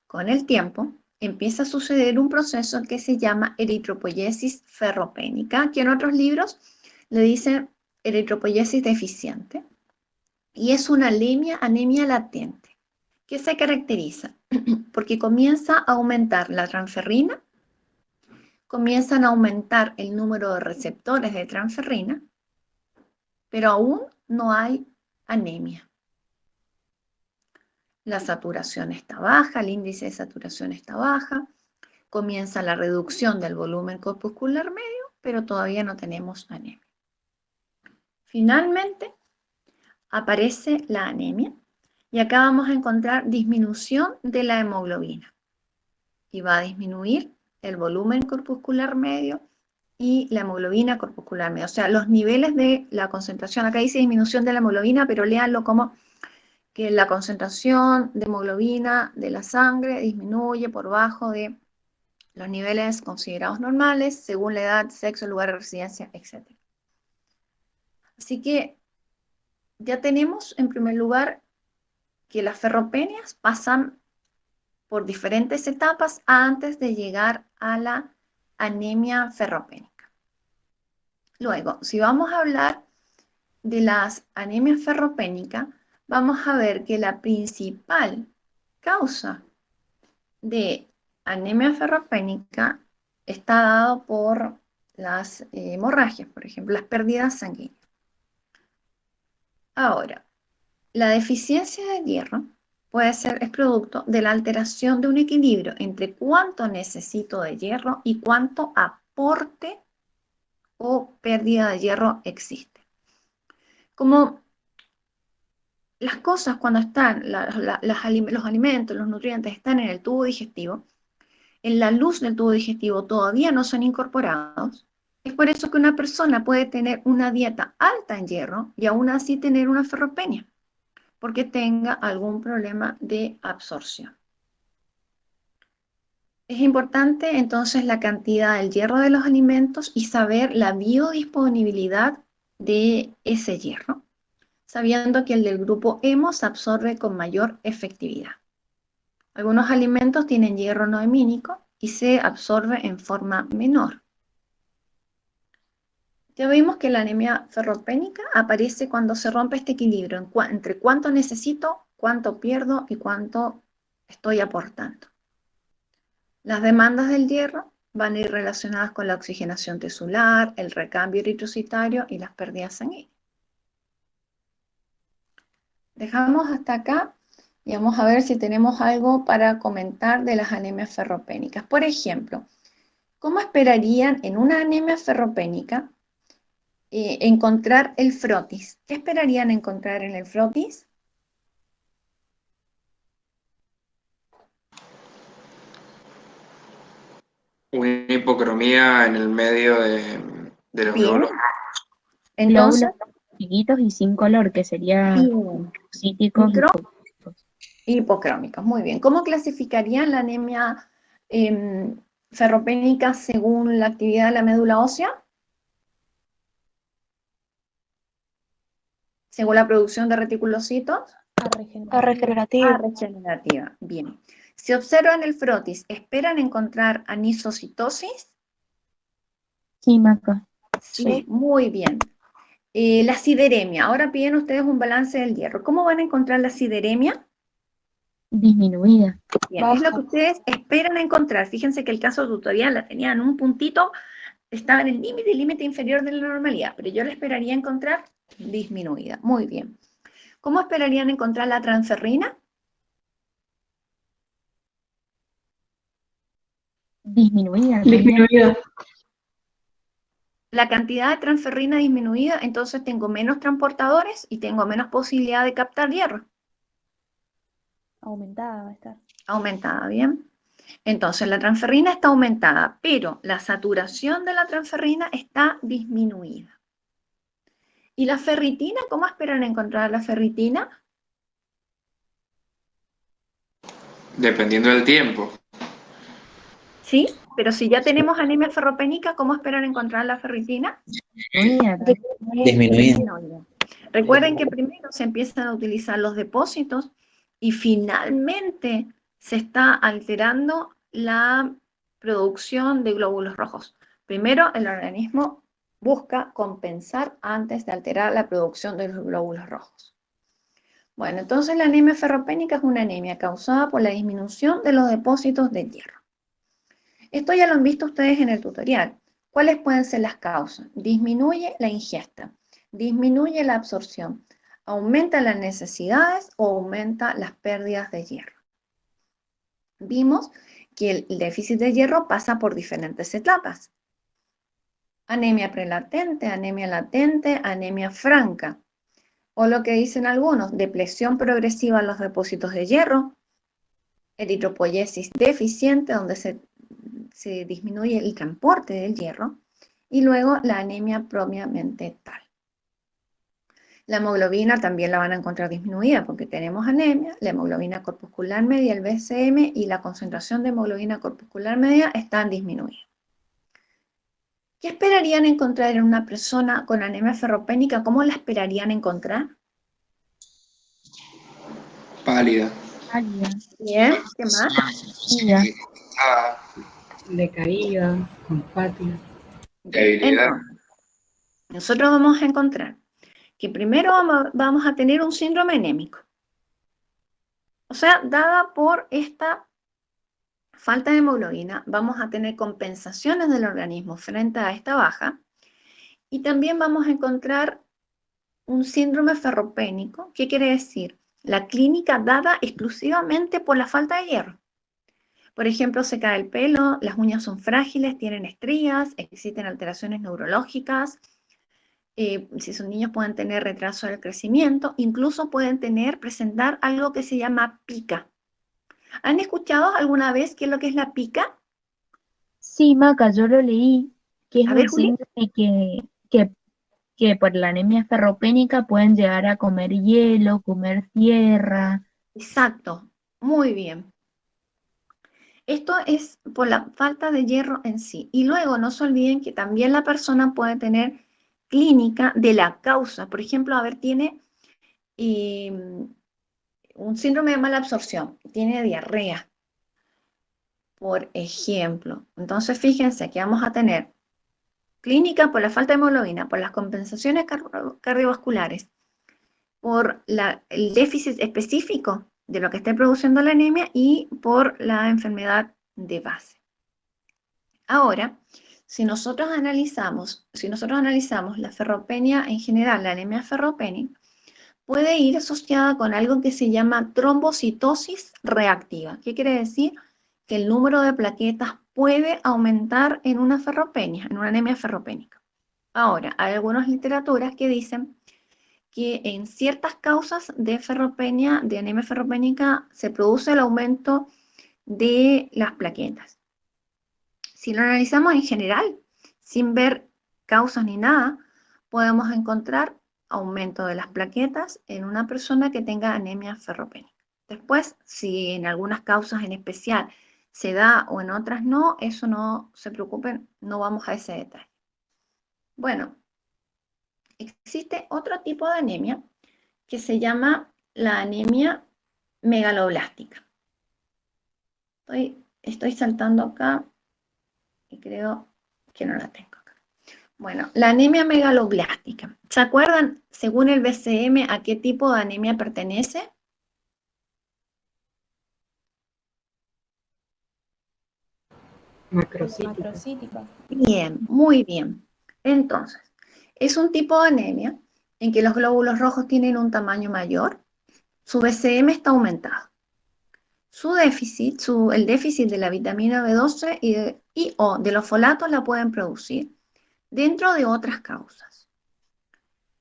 con el tiempo, empieza a suceder un proceso que se llama eritropoyesis ferropénica, que en otros libros le dicen eritropoyesis deficiente, y es una anemia latente, que se caracteriza porque comienza a aumentar la transferrina, comienzan a aumentar el número de receptores de transferrina, pero aún no hay anemia. La saturación está baja, el índice de saturación está baja, comienza la reducción del volumen corpuscular medio, pero todavía no tenemos anemia. Finalmente, aparece la anemia y acá vamos a encontrar disminución de la hemoglobina y va a disminuir el volumen corpuscular medio y la hemoglobina corpuscular medio, o sea, los niveles de la concentración. Acá dice disminución de la hemoglobina, pero léanlo como que la concentración de hemoglobina de la sangre disminuye por bajo de los niveles considerados normales según la edad, sexo, lugar de residencia, etc. Así que ya tenemos en primer lugar que las ferropenias pasan por diferentes etapas antes de llegar a la anemia ferropénica. Luego, si vamos a hablar de las anemias ferropénicas, vamos a ver que la principal causa de anemia ferropénica está dado por las hemorragias, por ejemplo, las pérdidas sanguíneas. Ahora, la deficiencia de hierro es producto de la alteración de un equilibrio entre cuánto necesito de hierro y cuánto aporte o pérdida de hierro existe. Como las cosas cuando están, los alimentos, los nutrientes están en el tubo digestivo, en la luz del tubo digestivo todavía no son incorporados, es por eso que una persona puede tener una dieta alta en hierro y aún así tener una ferropenia, porque tenga algún problema de absorción. Es importante entonces la cantidad del hierro de los alimentos y saber la biodisponibilidad de ese hierro, sabiendo que el del grupo hemo se absorbe con mayor efectividad. Algunos alimentos tienen hierro no hemínico y se absorbe en forma menor. Ya vimos que la anemia ferropénica aparece cuando se rompe este equilibrio entre cuánto necesito, cuánto pierdo y cuánto estoy aportando. Las demandas del hierro van a ir relacionadas con la oxigenación tisular, el recambio eritrocitario y las pérdidas sanguíneas. Dejamos hasta acá y vamos a ver si tenemos algo para comentar de las anemias ferropénicas. Por ejemplo, ¿cómo esperarían en una anemia ferropénica encontrar el frotis? ¿Qué esperarían encontrar en el frotis? Una hipocromía en el medio de los Bien. glóbulos. Entonces, Glóbulos chiquitos y sin color, que sería bien. cíticos y Micro- hipocrómicos. Hipocrómicos, muy bien. ¿Cómo clasificarían la anemia ferropénica según la actividad de la médula ósea? Según la producción de reticulocitos. Regenerativa. Regenerativa, bien. Si observan el frotis, ¿esperan encontrar anisocitosis? Sí, Maca. Sí, muy bien. La sideremia, ahora piden ustedes un balance del hierro. ¿Cómo van a encontrar la sideremia? Disminuida. Bien, es lo que ustedes esperan encontrar. Fíjense que el caso tutorial la tenían un puntito, estaba en el límite inferior de la normalidad, pero yo la esperaría encontrar disminuida. Muy bien. ¿Cómo esperarían encontrar la transferrina? Disminuida. Disminuida. La cantidad de transferrina disminuida, entonces tengo menos transportadores y tengo menos posibilidad de captar hierro. Aumentada va a estar. Aumentada, ¿bien? Entonces la transferrina está aumentada, pero la saturación de la transferrina está disminuida. ¿Y la ferritina? ¿Cómo esperan encontrar la ferritina? Dependiendo del tiempo. Sí, pero si ya tenemos anemia ferropénica, ¿cómo esperan encontrar la ferritina? Disminuida. Recuerden que primero se empiezan a utilizar los depósitos y finalmente se está alterando la producción de glóbulos rojos. Primero el organismo busca compensar antes de alterar la producción de los glóbulos rojos. Bueno, entonces la anemia ferropénica es una anemia causada por la disminución de los depósitos de hierro. Esto ya lo han visto ustedes en el tutorial. ¿Cuáles pueden ser las causas? Disminuye la ingesta, disminuye la absorción, aumenta las necesidades o aumenta las pérdidas de hierro. Vimos que el déficit de hierro pasa por diferentes etapas. Anemia prelatente, anemia latente, anemia franca. O lo que dicen algunos, depresión progresiva en los depósitos de hierro, eritropoyesis deficiente, donde se disminuye el transporte del hierro, y luego la anemia propiamente tal. La hemoglobina también la van a encontrar disminuida porque tenemos anemia, la hemoglobina corpuscular media, el BCM, y la concentración de hemoglobina corpuscular media están disminuidas. ¿Qué esperarían encontrar en una persona con anemia ferropénica? ¿Cómo la esperarían encontrar? Pálida. Bien, ¿qué más? Decaída, apática. Debilidad. Entonces, nosotros vamos a encontrar que primero vamos a tener un síndrome anémico. O sea, dada por esta falta de hemoglobina, vamos a tener compensaciones del organismo frente a esta baja y también vamos a encontrar un síndrome ferropénico. ¿Qué quiere decir? La clínica dada exclusivamente por la falta de hierro. Por ejemplo, se cae el pelo, las uñas son frágiles, tienen estrías, existen alteraciones neurológicas, si son niños pueden tener retraso del crecimiento, incluso pueden presentar algo que se llama pica. ¿Han escuchado alguna vez qué es lo que es la pica? Sí, Maca, yo lo leí, que es A ver, un Juli. síndrome que por la anemia ferropénica pueden llegar a comer hielo, comer tierra. Exacto, muy bien. Esto es por la falta de hierro en sí. Y luego no se olviden que también la persona puede tener clínica de la causa. Por ejemplo, a ver, tiene un síndrome de mala absorción, tiene diarrea, por ejemplo. Entonces, fíjense que vamos a tener clínica por la falta de hemoglobina, por las compensaciones cardiovasculares, por el déficit específico de lo que esté produciendo la anemia y por la enfermedad de base. Ahora, si nosotros analizamos la ferropenia en general, la anemia ferropénica, puede ir asociada con algo que se llama trombocitosis reactiva. ¿Qué quiere decir? Que el número de plaquetas puede aumentar en una ferropenia, en una anemia ferropénica. Ahora, hay algunas literaturas que dicen que en ciertas causas de ferropenia, de anemia ferropénica, se produce el aumento de las plaquetas. Si lo analizamos en general, sin ver causas ni nada, podemos encontrar aumento de las plaquetas en una persona que tenga anemia ferropénica. Después, si en algunas causas en especial se da o en otras no, eso no se preocupen, no vamos a ese detalle. Bueno, existe otro tipo de anemia que se llama la anemia megaloblástica. Estoy saltando acá y creo que no la tengo acá. Bueno, la anemia megaloblástica. ¿Se acuerdan, según el BCM, a qué tipo de anemia pertenece? Macrocítica. Bien, muy bien. Entonces, es un tipo de anemia en que los glóbulos rojos tienen un tamaño mayor, su BCM está aumentado. El déficit de la vitamina B12 y o de los folatos la pueden producir dentro de otras causas.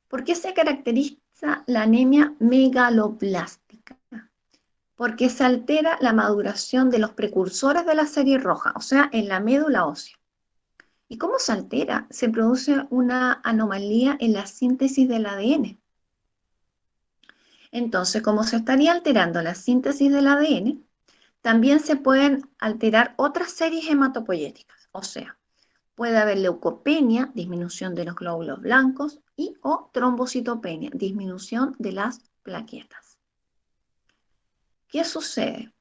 ¿Por qué se caracteriza la anemia megaloblástica? Porque se altera la maduración de los precursores de la serie roja, o sea, en la médula ósea. ¿Y cómo se altera? Se produce una anomalía en la síntesis del ADN. Entonces, como se estaría alterando la síntesis del ADN, también se pueden alterar otras series hematopoyéticas, o sea, puede haber leucopenia, disminución de los glóbulos blancos, y o trombocitopenia, disminución de las plaquetas. ¿Qué sucede?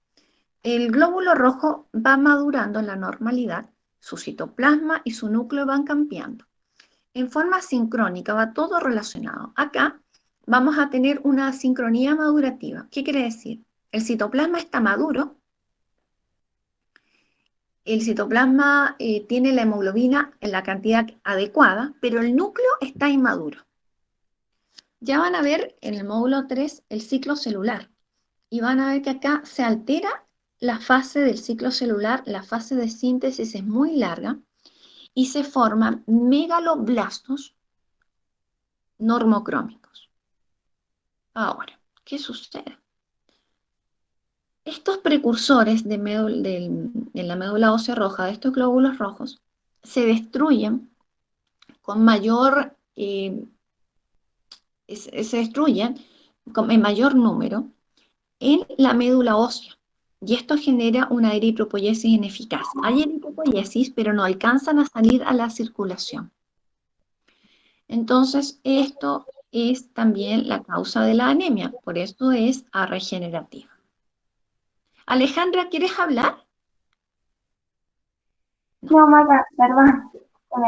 El glóbulo rojo va madurando en la normalidad, su citoplasma y su núcleo van cambiando. En forma sincrónica va todo relacionado. Acá vamos a tener una sincronía madurativa. ¿Qué quiere decir? El citoplasma está maduro, el citoplasma tiene la hemoglobina en la cantidad adecuada, pero el núcleo está inmaduro. Ya van a ver en el módulo 3 el ciclo celular y van a ver que acá se altera la fase del ciclo celular, la fase de síntesis es muy larga y se forman megaloblastos normocrómicos. Ahora, ¿qué sucede? Estos precursores de la médula ósea roja, de estos glóbulos rojos, se destruyen con mayor, se destruyen en mayor número en la médula ósea. Y esto genera una eritropoyesis ineficaz. Hay eritropoyesis, pero no alcanzan a salir a la circulación. Entonces, esto es también la causa de la anemia, por eso es regenerativa. Alejandra, ¿quieres hablar? No, Maca, perdón.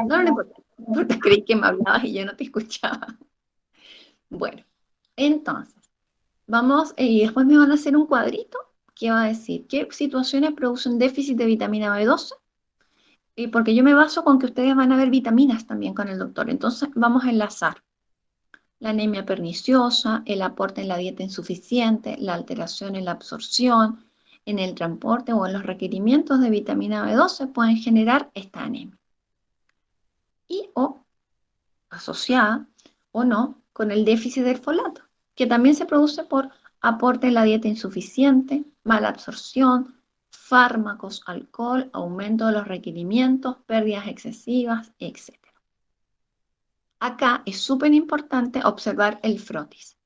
No importa, creí que me hablabas y yo no te escuchaba. Bueno, entonces, vamos, y después me van a hacer un cuadrito ¿qué va a decir? ¿Qué situaciones producen déficit de vitamina B12? Porque yo me baso con que ustedes van a ver vitaminas también con el doctor. Entonces vamos a enlazar la anemia perniciosa, el aporte en la dieta insuficiente, la alteración en la absorción, en el transporte o en los requerimientos de vitamina B12 pueden generar esta anemia. Y o asociada o no con el déficit del folato, que también se produce por aporte en la dieta insuficiente, mala absorción, fármacos, alcohol, aumento de los requerimientos, pérdidas excesivas, etc. Acá es súper importante observar el frotis.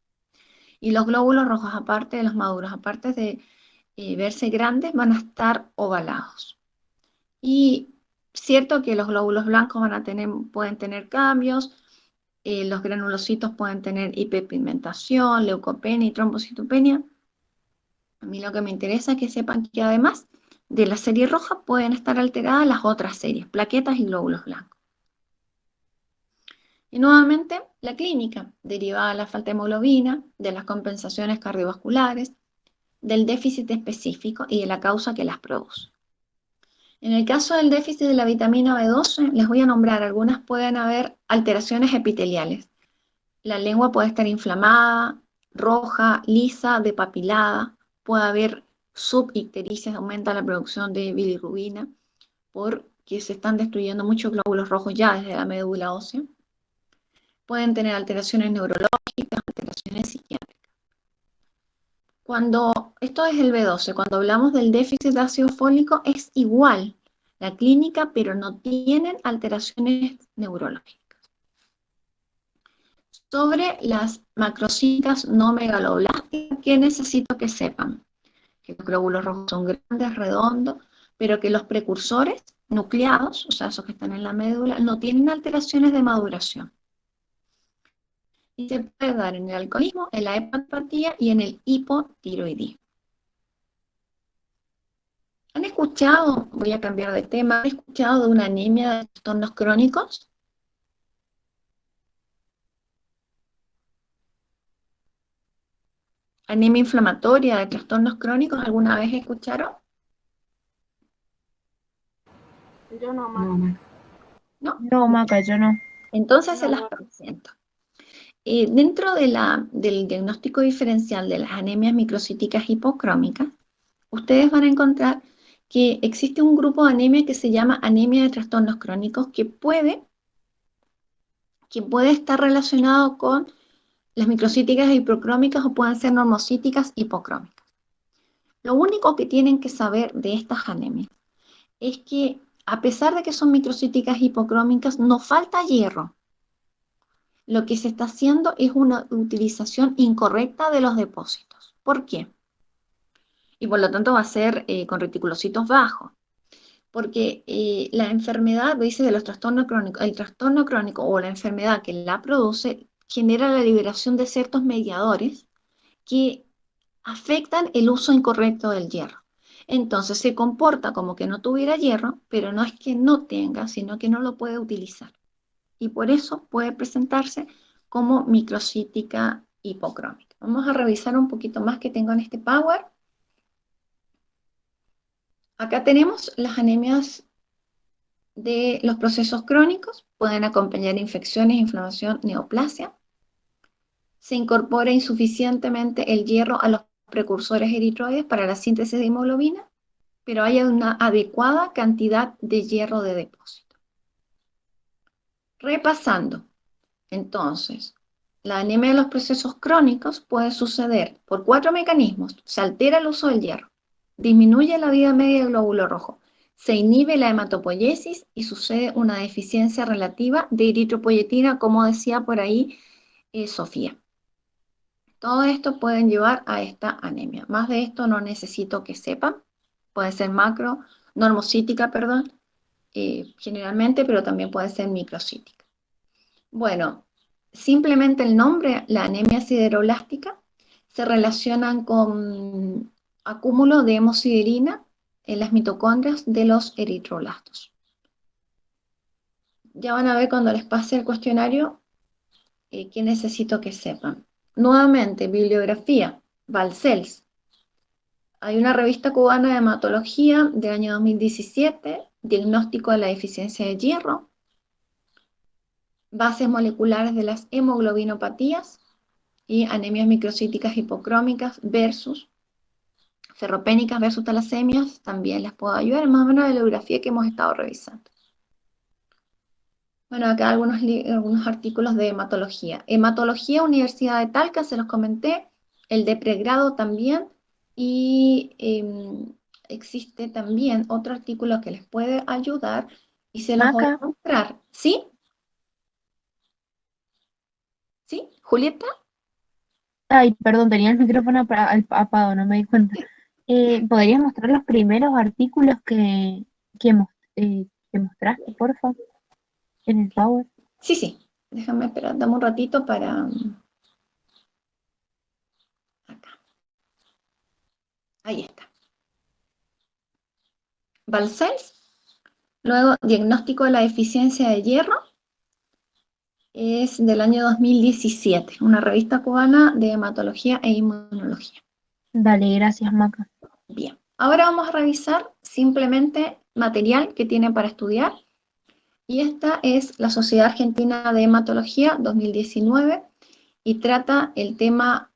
Y los glóbulos rojos, aparte de los maduros, aparte de verse grandes, van a estar ovalados. Y cierto que los glóbulos blancos pueden tener cambios, los granulocitos pueden tener hiperpigmentación, leucopenia y trombocitopenia. A mí lo que me interesa es que sepan que además de la serie roja pueden estar alteradas las otras series, plaquetas y glóbulos blancos. Y nuevamente, la clínica, derivada de la falta de hemoglobina, de las compensaciones cardiovasculares, del déficit específico y de la causa que las produce. En el caso del déficit de la vitamina B12, les voy a nombrar algunas. Pueden haber alteraciones epiteliales. La lengua puede estar inflamada, roja, lisa, depapilada. Puede haber subictericia, aumenta la producción de bilirrubina porque se están destruyendo muchos glóbulos rojos ya desde la médula ósea. Pueden tener alteraciones neurológicas, alteraciones psiquiátricas. Esto es el B12, cuando hablamos del déficit de ácido fólico es igual la clínica, pero no tienen alteraciones neurológicas. Sobre las macrocíticas no megaloblásticas, ¿qué necesito que sepan? Que los glóbulos rojos son grandes, redondos, pero que los precursores nucleados, o sea, esos que están en la médula, no tienen alteraciones de maduración. Y se puede dar en el alcoholismo, en la hepatopatía y en el hipotiroidismo. ¿Han escuchado, voy a cambiar de tema, han escuchado de una anemia de trastornos crónicos? ¿Anemia inflamatoria de trastornos crónicos alguna vez escucharon? Yo no, No, Max. Max. ¿No? No, Maca, yo no. Entonces se No, las presento. Dentro del diagnóstico diferencial de las anemias microcíticas hipocrómicas, ustedes van a encontrar que existe un grupo de anemia que se llama anemia de trastornos crónicos que puede estar relacionado con las microcíticas hipocrómicas o pueden ser normocíticas hipocrómicas. Lo único que tienen que saber de estas anemias es que a pesar de que son microcíticas hipocrómicas, no falta hierro. Lo que se está haciendo es una utilización incorrecta de los depósitos. ¿Por qué? Y por lo tanto va a ser con reticulocitos bajos. Porque la enfermedad, dice, de los trastornos crónicos, el trastorno crónico o la enfermedad que la produce genera la liberación de ciertos mediadores que afectan el uso incorrecto del hierro. Entonces se comporta como que no tuviera hierro, pero no es que no tenga, sino que no lo puede utilizar. Y por eso puede presentarse como microcítica hipocrómica. Vamos a revisar un poquito más que tengo en este Power. Acá tenemos las anemias de los procesos crónicos. Pueden acompañar infecciones, inflamación, neoplasia. Se incorpora insuficientemente el hierro a los precursores eritroides para la síntesis de hemoglobina, pero hay una adecuada cantidad de hierro de depósito. Repasando, entonces, la anemia de los procesos crónicos puede suceder por 4 mecanismos. Se altera el uso del hierro, disminuye la vida media del glóbulo rojo, se inhibe la hematopoiesis y sucede una deficiencia relativa de eritropoyetina, como decía por ahí Sofía. Todo esto pueden llevar a esta anemia. Más de esto no necesito que sepan. Puede ser normocítica, generalmente, pero también puede ser microcítica. Bueno, simplemente el nombre, la anemia sideroblástica, se relacionan con acúmulo de hemosiderina en las mitocondrias de los eritroblastos. Ya van a ver cuando les pase el cuestionario qué necesito que sepan. Nuevamente, bibliografía, Balcells. Hay una revista cubana de hematología del año 2017, diagnóstico de la deficiencia de hierro, bases moleculares de las hemoglobinopatías y anemias microcíticas hipocrómicas versus ferropénicas versus talasemias, también les puedo ayudar, es más o menos la bibliografía que hemos estado revisando. Bueno, acá algunos artículos de hematología. Hematología, Universidad de Talca, se los comenté, el de pregrado también, y existe también otro artículo que les puede ayudar, y se los voy a Maca, mostrar. ¿Sí? ¿Sí? ¿Julieta? ay, perdón, tenía el micrófono apagado, no me di cuenta. ¿Podrías mostrar los primeros artículos que mostraste, por favor, en el Power? Sí, sí. Déjame esperar, dame un ratito para... Acá. Ahí está. Balcells. Luego, diagnóstico de la deficiencia de hierro. Es del año 2017, una revista cubana de hematología e inmunología. Dale, gracias, Maca. Bien, ahora vamos a revisar simplemente material que tienen para estudiar. Y esta es la Sociedad Argentina de Hematología 2019 y trata el tema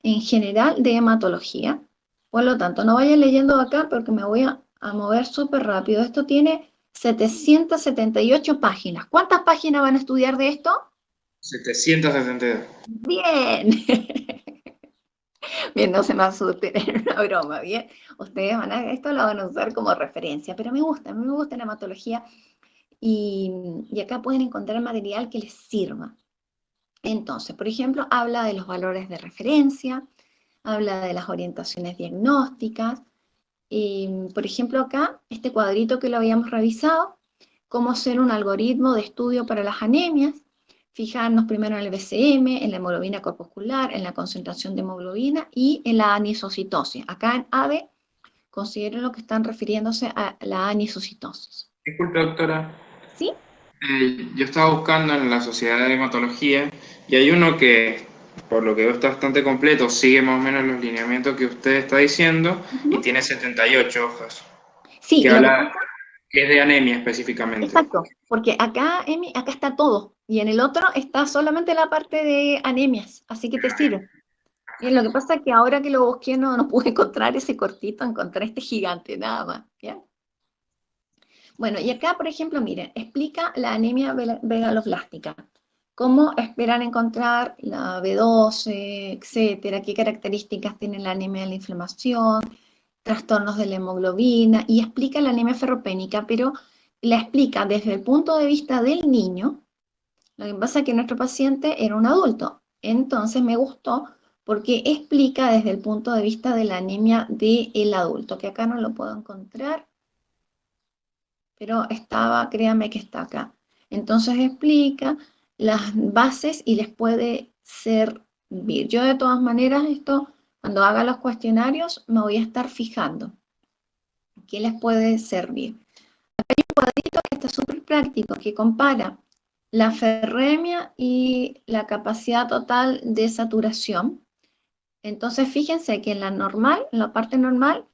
en general de hematología. Por lo tanto, no vayan leyendo acá porque me voy a mover súper rápido. Esto tiene 778 páginas. ¿Cuántas páginas van a estudiar de esto? 772. Bien. Bien, no se me asusten, era una broma, bien. Ustedes esto lo van a usar como referencia, pero a mí me gusta la hematología y acá pueden encontrar material que les sirva. Entonces, por ejemplo, habla de los valores de referencia, habla de las orientaciones diagnósticas. Por ejemplo, acá, este cuadrito que lo habíamos revisado, cómo hacer un algoritmo de estudio para las anemias, fijarnos primero en el BCM, en la hemoglobina corpuscular, en la concentración de hemoglobina y en la anisocitosis. Acá en ADE, consideren lo que están refiriéndose a la anisocitosis. Disculpe, doctora. ¿Sí? Yo estaba buscando en la Sociedad de Hematología y hay uno que, por lo que veo, está bastante completo, sigue más o menos los lineamientos que usted está diciendo y tiene 78 hojas, Sí, que lo que habla, pasa, que es de anemia específicamente. exacto, porque acá, Emi, acá está todo, y en el otro está solamente la parte de anemias, así que te sirve. Bien, lo que pasa es que ahora que lo busqué no pude encontrar ese cortito, encontré este gigante, nada más, ¿bien? Bueno, y acá, por ejemplo, miren, explica la anemia megaloblástica. Cómo esperan encontrar la B12, etcétera, qué características tiene la anemia de la inflamación, trastornos de la hemoglobina, y explica la anemia ferropénica, pero la explica desde el punto de vista del niño. Lo que pasa es que nuestro paciente era un adulto, entonces me gustó porque explica desde el punto de vista de la anemia del adulto, que acá no lo puedo encontrar, pero estaba, créanme que está acá. Entonces explica las bases y les puede servir. Yo de todas maneras esto, cuando haga los cuestionarios, me voy a estar fijando qué les puede servir. Hay un cuadrito que está súper práctico, que compara la ferremia y la capacidad total de saturación. Entonces fíjense que en la normal, en la parte normal,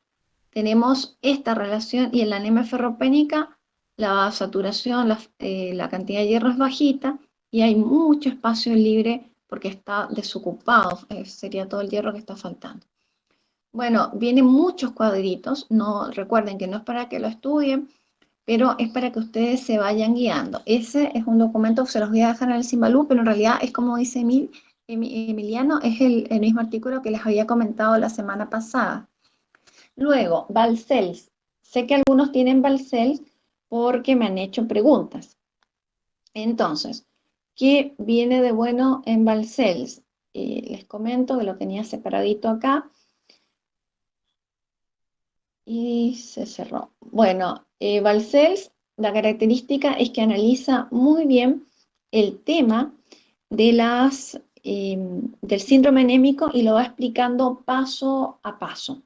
tenemos esta relación y en la anemia ferropénica la saturación, la cantidad de hierro es bajita y hay mucho espacio libre porque está desocupado, sería todo el hierro que está faltando. Bueno, vienen muchos cuadritos, no, recuerden que no es para que lo estudien, pero es para que ustedes se vayan guiando. Ese es un documento que se los voy a dejar en el Simbalú, pero en realidad es como dice Emiliano, es el mismo artículo que les había comentado la semana pasada. Luego, Balcells. Sé que algunos tienen Balcells porque me han hecho preguntas. Entonces, ¿qué viene de bueno en Balcells? Les comento que lo tenía separadito acá. Y se cerró. Bueno, Balcells, la característica es que analiza muy bien el tema de del síndrome anémico y lo va explicando paso a paso.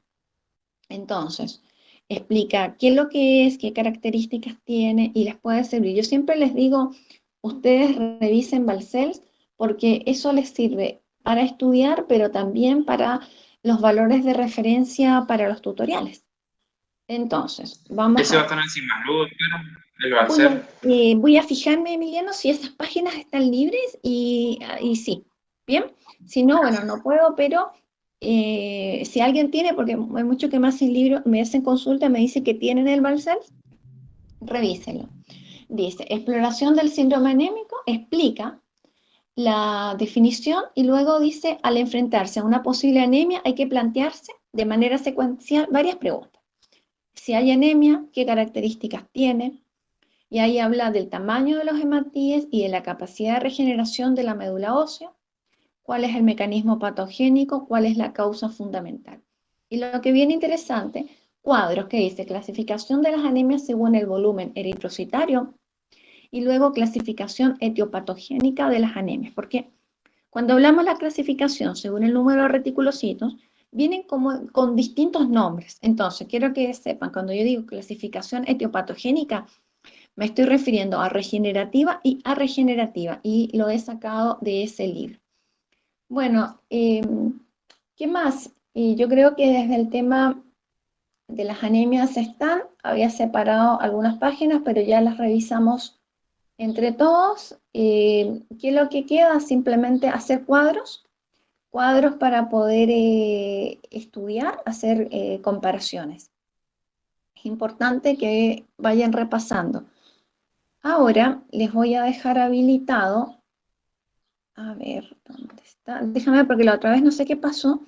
Entonces, explica qué es lo que es, qué características tiene y les puede servir. Yo siempre les digo, ustedes revisen Balcells porque eso les sirve para estudiar, pero también para los valores de referencia para los tutoriales. Entonces, vamos Ese va a a... estar en Simbalú, doctora. Él va a hacer. Voy a fijarme, Emiliano, si esas páginas están libres y sí. Bien, si no, bueno, no puedo, pero si alguien tiene, porque hay muchos que me hacen libro, me hacen consulta, me dicen que tienen el Balcells, revísenlo. Dice, exploración del síndrome anémico, explica la definición y luego dice, al enfrentarse a una posible anemia hay que plantearse de manera secuencial varias preguntas. Si hay anemia, ¿qué características tiene? Y ahí habla del tamaño de los hematíes y de la capacidad de regeneración de la médula ósea, cuál es el mecanismo patogénico, cuál es la causa fundamental. Y lo que viene interesante, cuadros que dice clasificación de las anemias según el volumen eritrocitario y luego clasificación etiopatogénica de las anemias, porque cuando hablamos de la clasificación según el número de reticulocitos, vienen como con distintos nombres. Entonces, quiero que sepan, cuando yo digo clasificación etiopatogénica, me estoy refiriendo a regenerativa y a regenerativa, y lo he sacado de ese libro. Bueno, ¿qué más? Yo creo que desde el tema de las anemias había separado algunas páginas, pero ya las revisamos entre todos. ¿Qué es lo que queda? Simplemente hacer cuadros para poder estudiar, hacer comparaciones. Es importante que vayan repasando. Ahora les voy a dejar habilitado, a ver, ¿dónde está? Déjame ver, porque la otra vez no sé qué pasó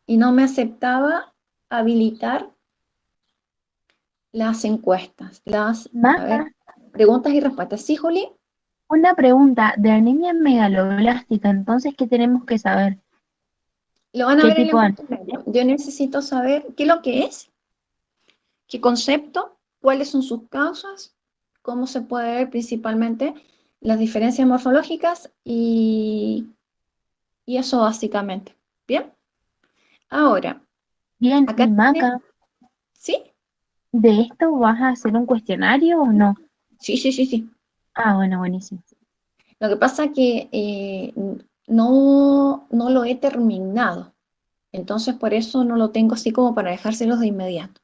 y no me aceptaba habilitar las encuestas, a ver, Maca, preguntas y respuestas. ¿Sí, Juli? una pregunta de anemia megaloblástica, entonces, ¿qué tenemos que saber? Lo van a ¿Qué ver en tipo la de? pantalla. Yo necesito saber qué es lo que es, qué concepto, cuáles son sus causas, cómo se puede ver principalmente las diferencias morfológicas y eso básicamente. ¿Bien? Ahora, Bien, acá y tiene, Maca, ¿sí? ¿de esto vas a hacer un cuestionario o no? Sí. Ah, bueno, buenísimo. Lo que pasa es que no lo he terminado, entonces por eso no lo tengo así como para dejárselos de inmediato.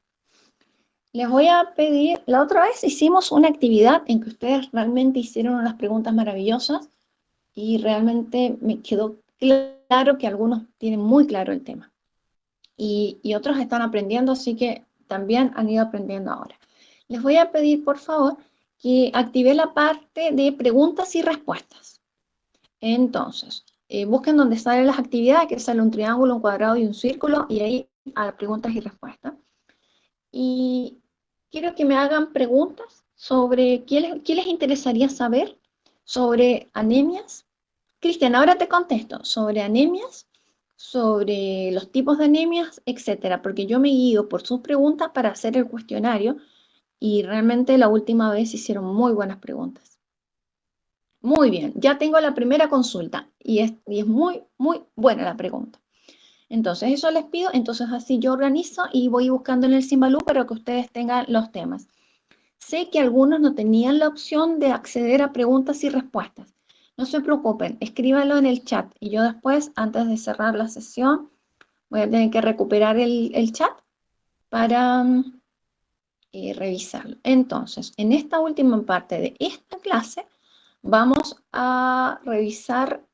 Les voy a pedir, la otra vez hicimos una actividad en que ustedes realmente hicieron unas preguntas maravillosas y realmente me quedó claro que algunos tienen muy claro el tema y otros están aprendiendo, así que también han ido aprendiendo ahora. Les voy a pedir, por favor, que active la parte de preguntas y respuestas. Entonces, busquen donde salen las actividades, que sale un triángulo, un cuadrado y un círculo, y ahí a preguntas y respuestas. Y quiero que me hagan preguntas sobre qué les interesaría saber sobre anemias. Cristian, ahora te contesto sobre anemias, sobre los tipos de anemias, etcétera, porque yo me guío por sus preguntas para hacer el cuestionario y realmente la última vez hicieron muy buenas preguntas. Muy bien, ya tengo la primera consulta y es muy buena la pregunta. Entonces, eso les pido, entonces así yo organizo y voy buscando en el Simbalú para que ustedes tengan los temas. Sé que algunos no tenían la opción de acceder a preguntas y respuestas. No se preocupen, escríbanlo en el chat y yo después, antes de cerrar la sesión, voy a tener que recuperar el chat para revisarlo. Entonces, en esta última parte de esta clase, vamos a revisar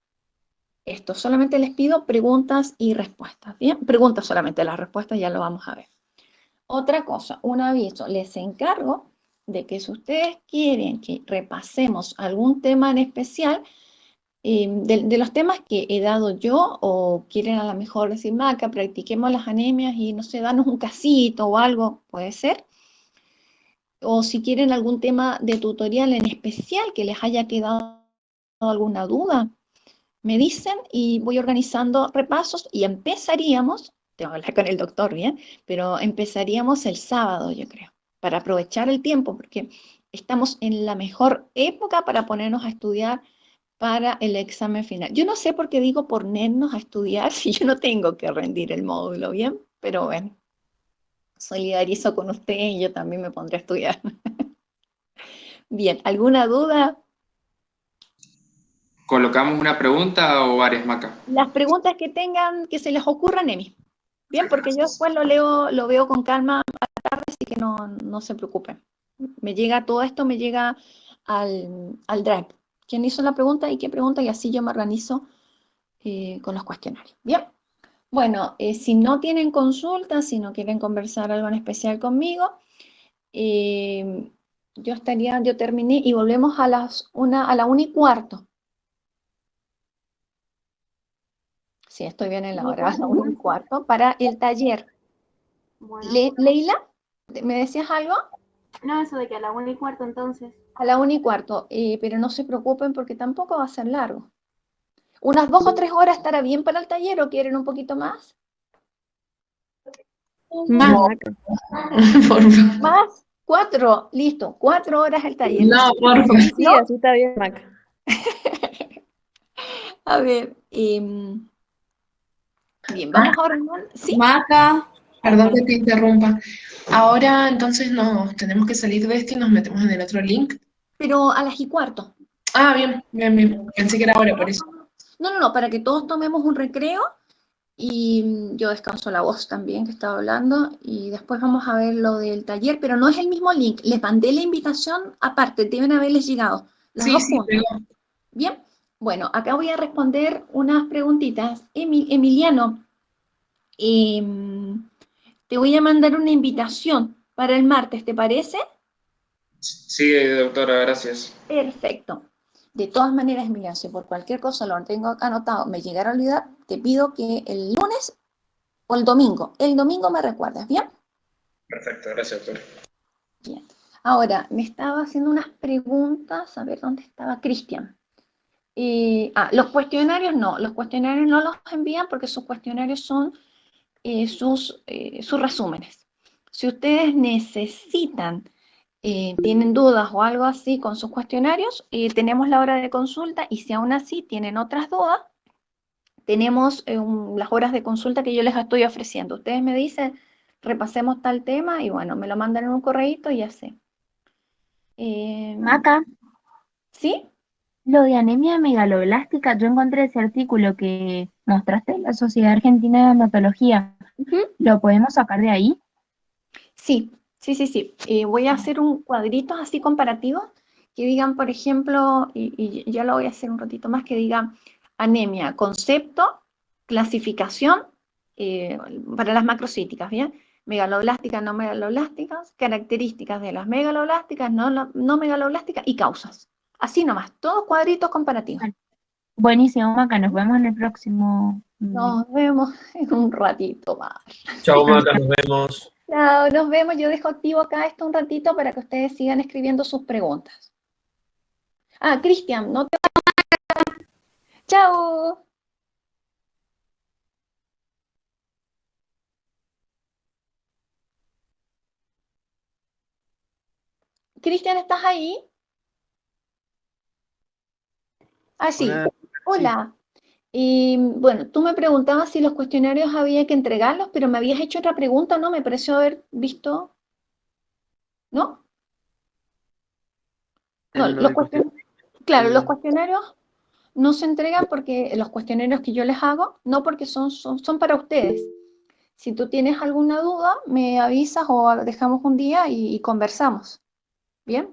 esto. Solamente les pido preguntas y respuestas, ¿bien? Preguntas solamente, las respuestas ya lo vamos a ver. Otra cosa, un aviso, les encargo de que si ustedes quieren que repasemos algún tema en especial, de los temas que he dado yo, o quieren a lo mejor decir, Maca, practiquemos las anemias y no sé, danos un casito o algo, puede ser. O si quieren algún tema de tutorial en especial que les haya quedado alguna duda, me dicen y voy organizando repasos y empezaríamos, tengo que hablar con el doctor bien, pero empezaríamos el sábado, yo creo, para aprovechar el tiempo, porque estamos en la mejor época para ponernos a estudiar para el examen final. Yo no sé por qué digo ponernos a estudiar si yo no tengo que rendir el módulo, ¿bien? Pero bueno, solidarizo con usted y yo también me pondré a estudiar. Bien, ¿alguna duda? ¿Colocamos una pregunta o varias, Maca? Las preguntas que tengan, que se les ocurran, Emi. Bien, porque yo después lo leo, lo veo con calma a la tarde, así que no se preocupen. Me llega todo esto, me llega al Drive. ¿Quién hizo la pregunta y qué pregunta? Y así yo me organizo con los cuestionarios. Bien. Bueno, si no tienen consultas, si no quieren conversar algo en especial conmigo, yo terminé y volvemos a la 1:15. Sí, estoy bien en la hora, a la 1:15 para el taller. Bueno, Leila, ¿me decías algo? no, eso de que a la 1:15 entonces. A la 1:15, pero no se preocupen porque tampoco va a ser largo. ¿Unas 2 o 3 horas estará bien para el taller o quieren un poquito más? Más, por favor. ¿Más? 4, listo, 4 horas el taller. No, por favor. Sí, así está bien, Maca. A ver, bien, vamos ahora, ¿no? ¿Sí? Maca, perdón que te interrumpa. Ahora entonces nos tenemos que salir de este y nos metemos en el otro link. Pero a las 1:15. Ah, bien, bien, bien. Pensé que era ahora, por eso. No, para que todos tomemos un recreo y yo descanso la voz también que estaba hablando y después vamos a ver lo del taller, pero no es el mismo link. Les mandé la invitación aparte, deben haberles llegado las Sí, dos sí, juntas. pegó. Bien, bueno, acá voy a responder unas preguntitas. Emiliano, te voy a mandar una invitación para el martes, ¿te parece? Sí, doctora, gracias. Perfecto. De todas maneras, Emiliano, si por cualquier cosa lo tengo acá anotado, me llegara a olvidar, te pido que el lunes o el domingo me recuerdas, ¿bien? Perfecto, gracias, doctora. Bien. Ahora, me estaba haciendo unas preguntas, a ver dónde estaba Cristian. Los cuestionarios los cuestionarios no los envían porque sus cuestionarios son sus resúmenes. Si ustedes necesitan, tienen dudas o algo así con sus cuestionarios, tenemos la hora de consulta y si aún así tienen otras dudas, tenemos las horas de consulta que yo les estoy ofreciendo. Ustedes me dicen, repasemos tal tema y bueno, me lo mandan en un correíto y ya sé. Maca, ¿Sí? lo de anemia megaloblástica, yo encontré ese artículo que mostraste en la Sociedad Argentina de Hematología. Ujú. ¿Lo podemos sacar de ahí? Sí. Voy a hacer un cuadrito así comparativo que digan, por ejemplo, y ya lo voy a hacer un ratito más, que digan anemia, concepto, clasificación para las macrocíticas, ¿bien? Megaloblásticas, no megaloblásticas, características de las megaloblásticas, no megaloblásticas y causas. Así nomás, todos cuadritos comparativos. Buenísimo, Maca, nos vemos en el próximo. Nos vemos en un ratito más. Chao, Maca, nos vemos. Chao, nos vemos. Yo dejo activo acá esto un ratito para que ustedes sigan escribiendo sus preguntas. Cristian, no te... Chao. Cristian, ¿estás ahí? Sí. Hola, sí. Hola. Bueno, tú me preguntabas si los cuestionarios había que entregarlos, pero me habías hecho otra pregunta, ¿no? Me pareció haber visto, ¿no? No, En lo del claro, los cuestionario. cuestionarios no se entregan porque los cuestionarios que yo les hago, no porque son para ustedes. Si tú tienes alguna duda, me avisas o dejamos un día y conversamos. ¿Bien?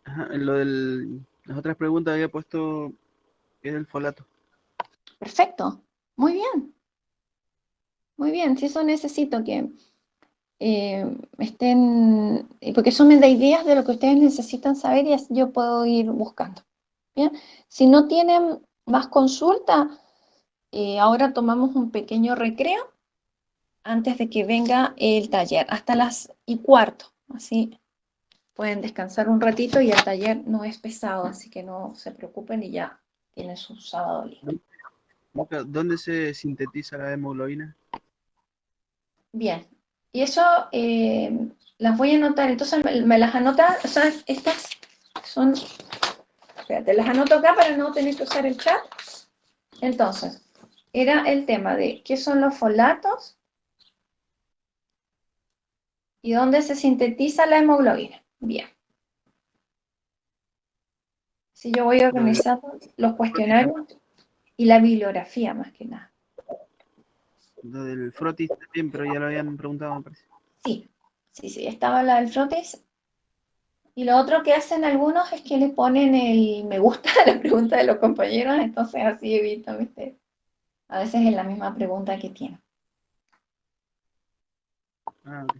Ajá, en las otras preguntas había puesto que es el folato. Perfecto. Muy bien. Muy bien. Si eso necesito que estén, porque eso me da ideas de lo que ustedes necesitan saber y así yo puedo ir buscando. Bien. Si no tienen más consulta, ahora tomamos un pequeño recreo antes de que venga el taller, hasta las 1:15. Así pueden descansar un ratito y el taller no es pesado, así que no se preocupen y ya tienen su sábado libre. Maca, ¿dónde se sintetiza la hemoglobina? Bien, y eso las voy a anotar, entonces me las anotan, o sea, estas son, espérate, las anoto acá para no tener que usar el chat. Entonces, era el tema de qué son los folatos y dónde se sintetiza la hemoglobina. Bien. Si yo voy a organizar los cuestionarios y la bibliografía más que nada. Lo del frotis también, pero ya lo habían preguntado, me parece. Sí, sí, estaba la del frotis. Y lo otro que hacen algunos es que le ponen el me gusta a la pregunta de los compañeros, entonces así evito, ¿viste? A veces es la misma pregunta que tienen. Ah, ok.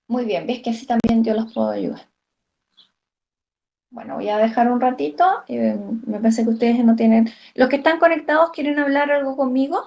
Muy bien, ves que así también yo los puedo ayudar. Bueno, voy a dejar un ratito. Me parece que ustedes no tienen... Los que están conectados, ¿quieren hablar algo conmigo?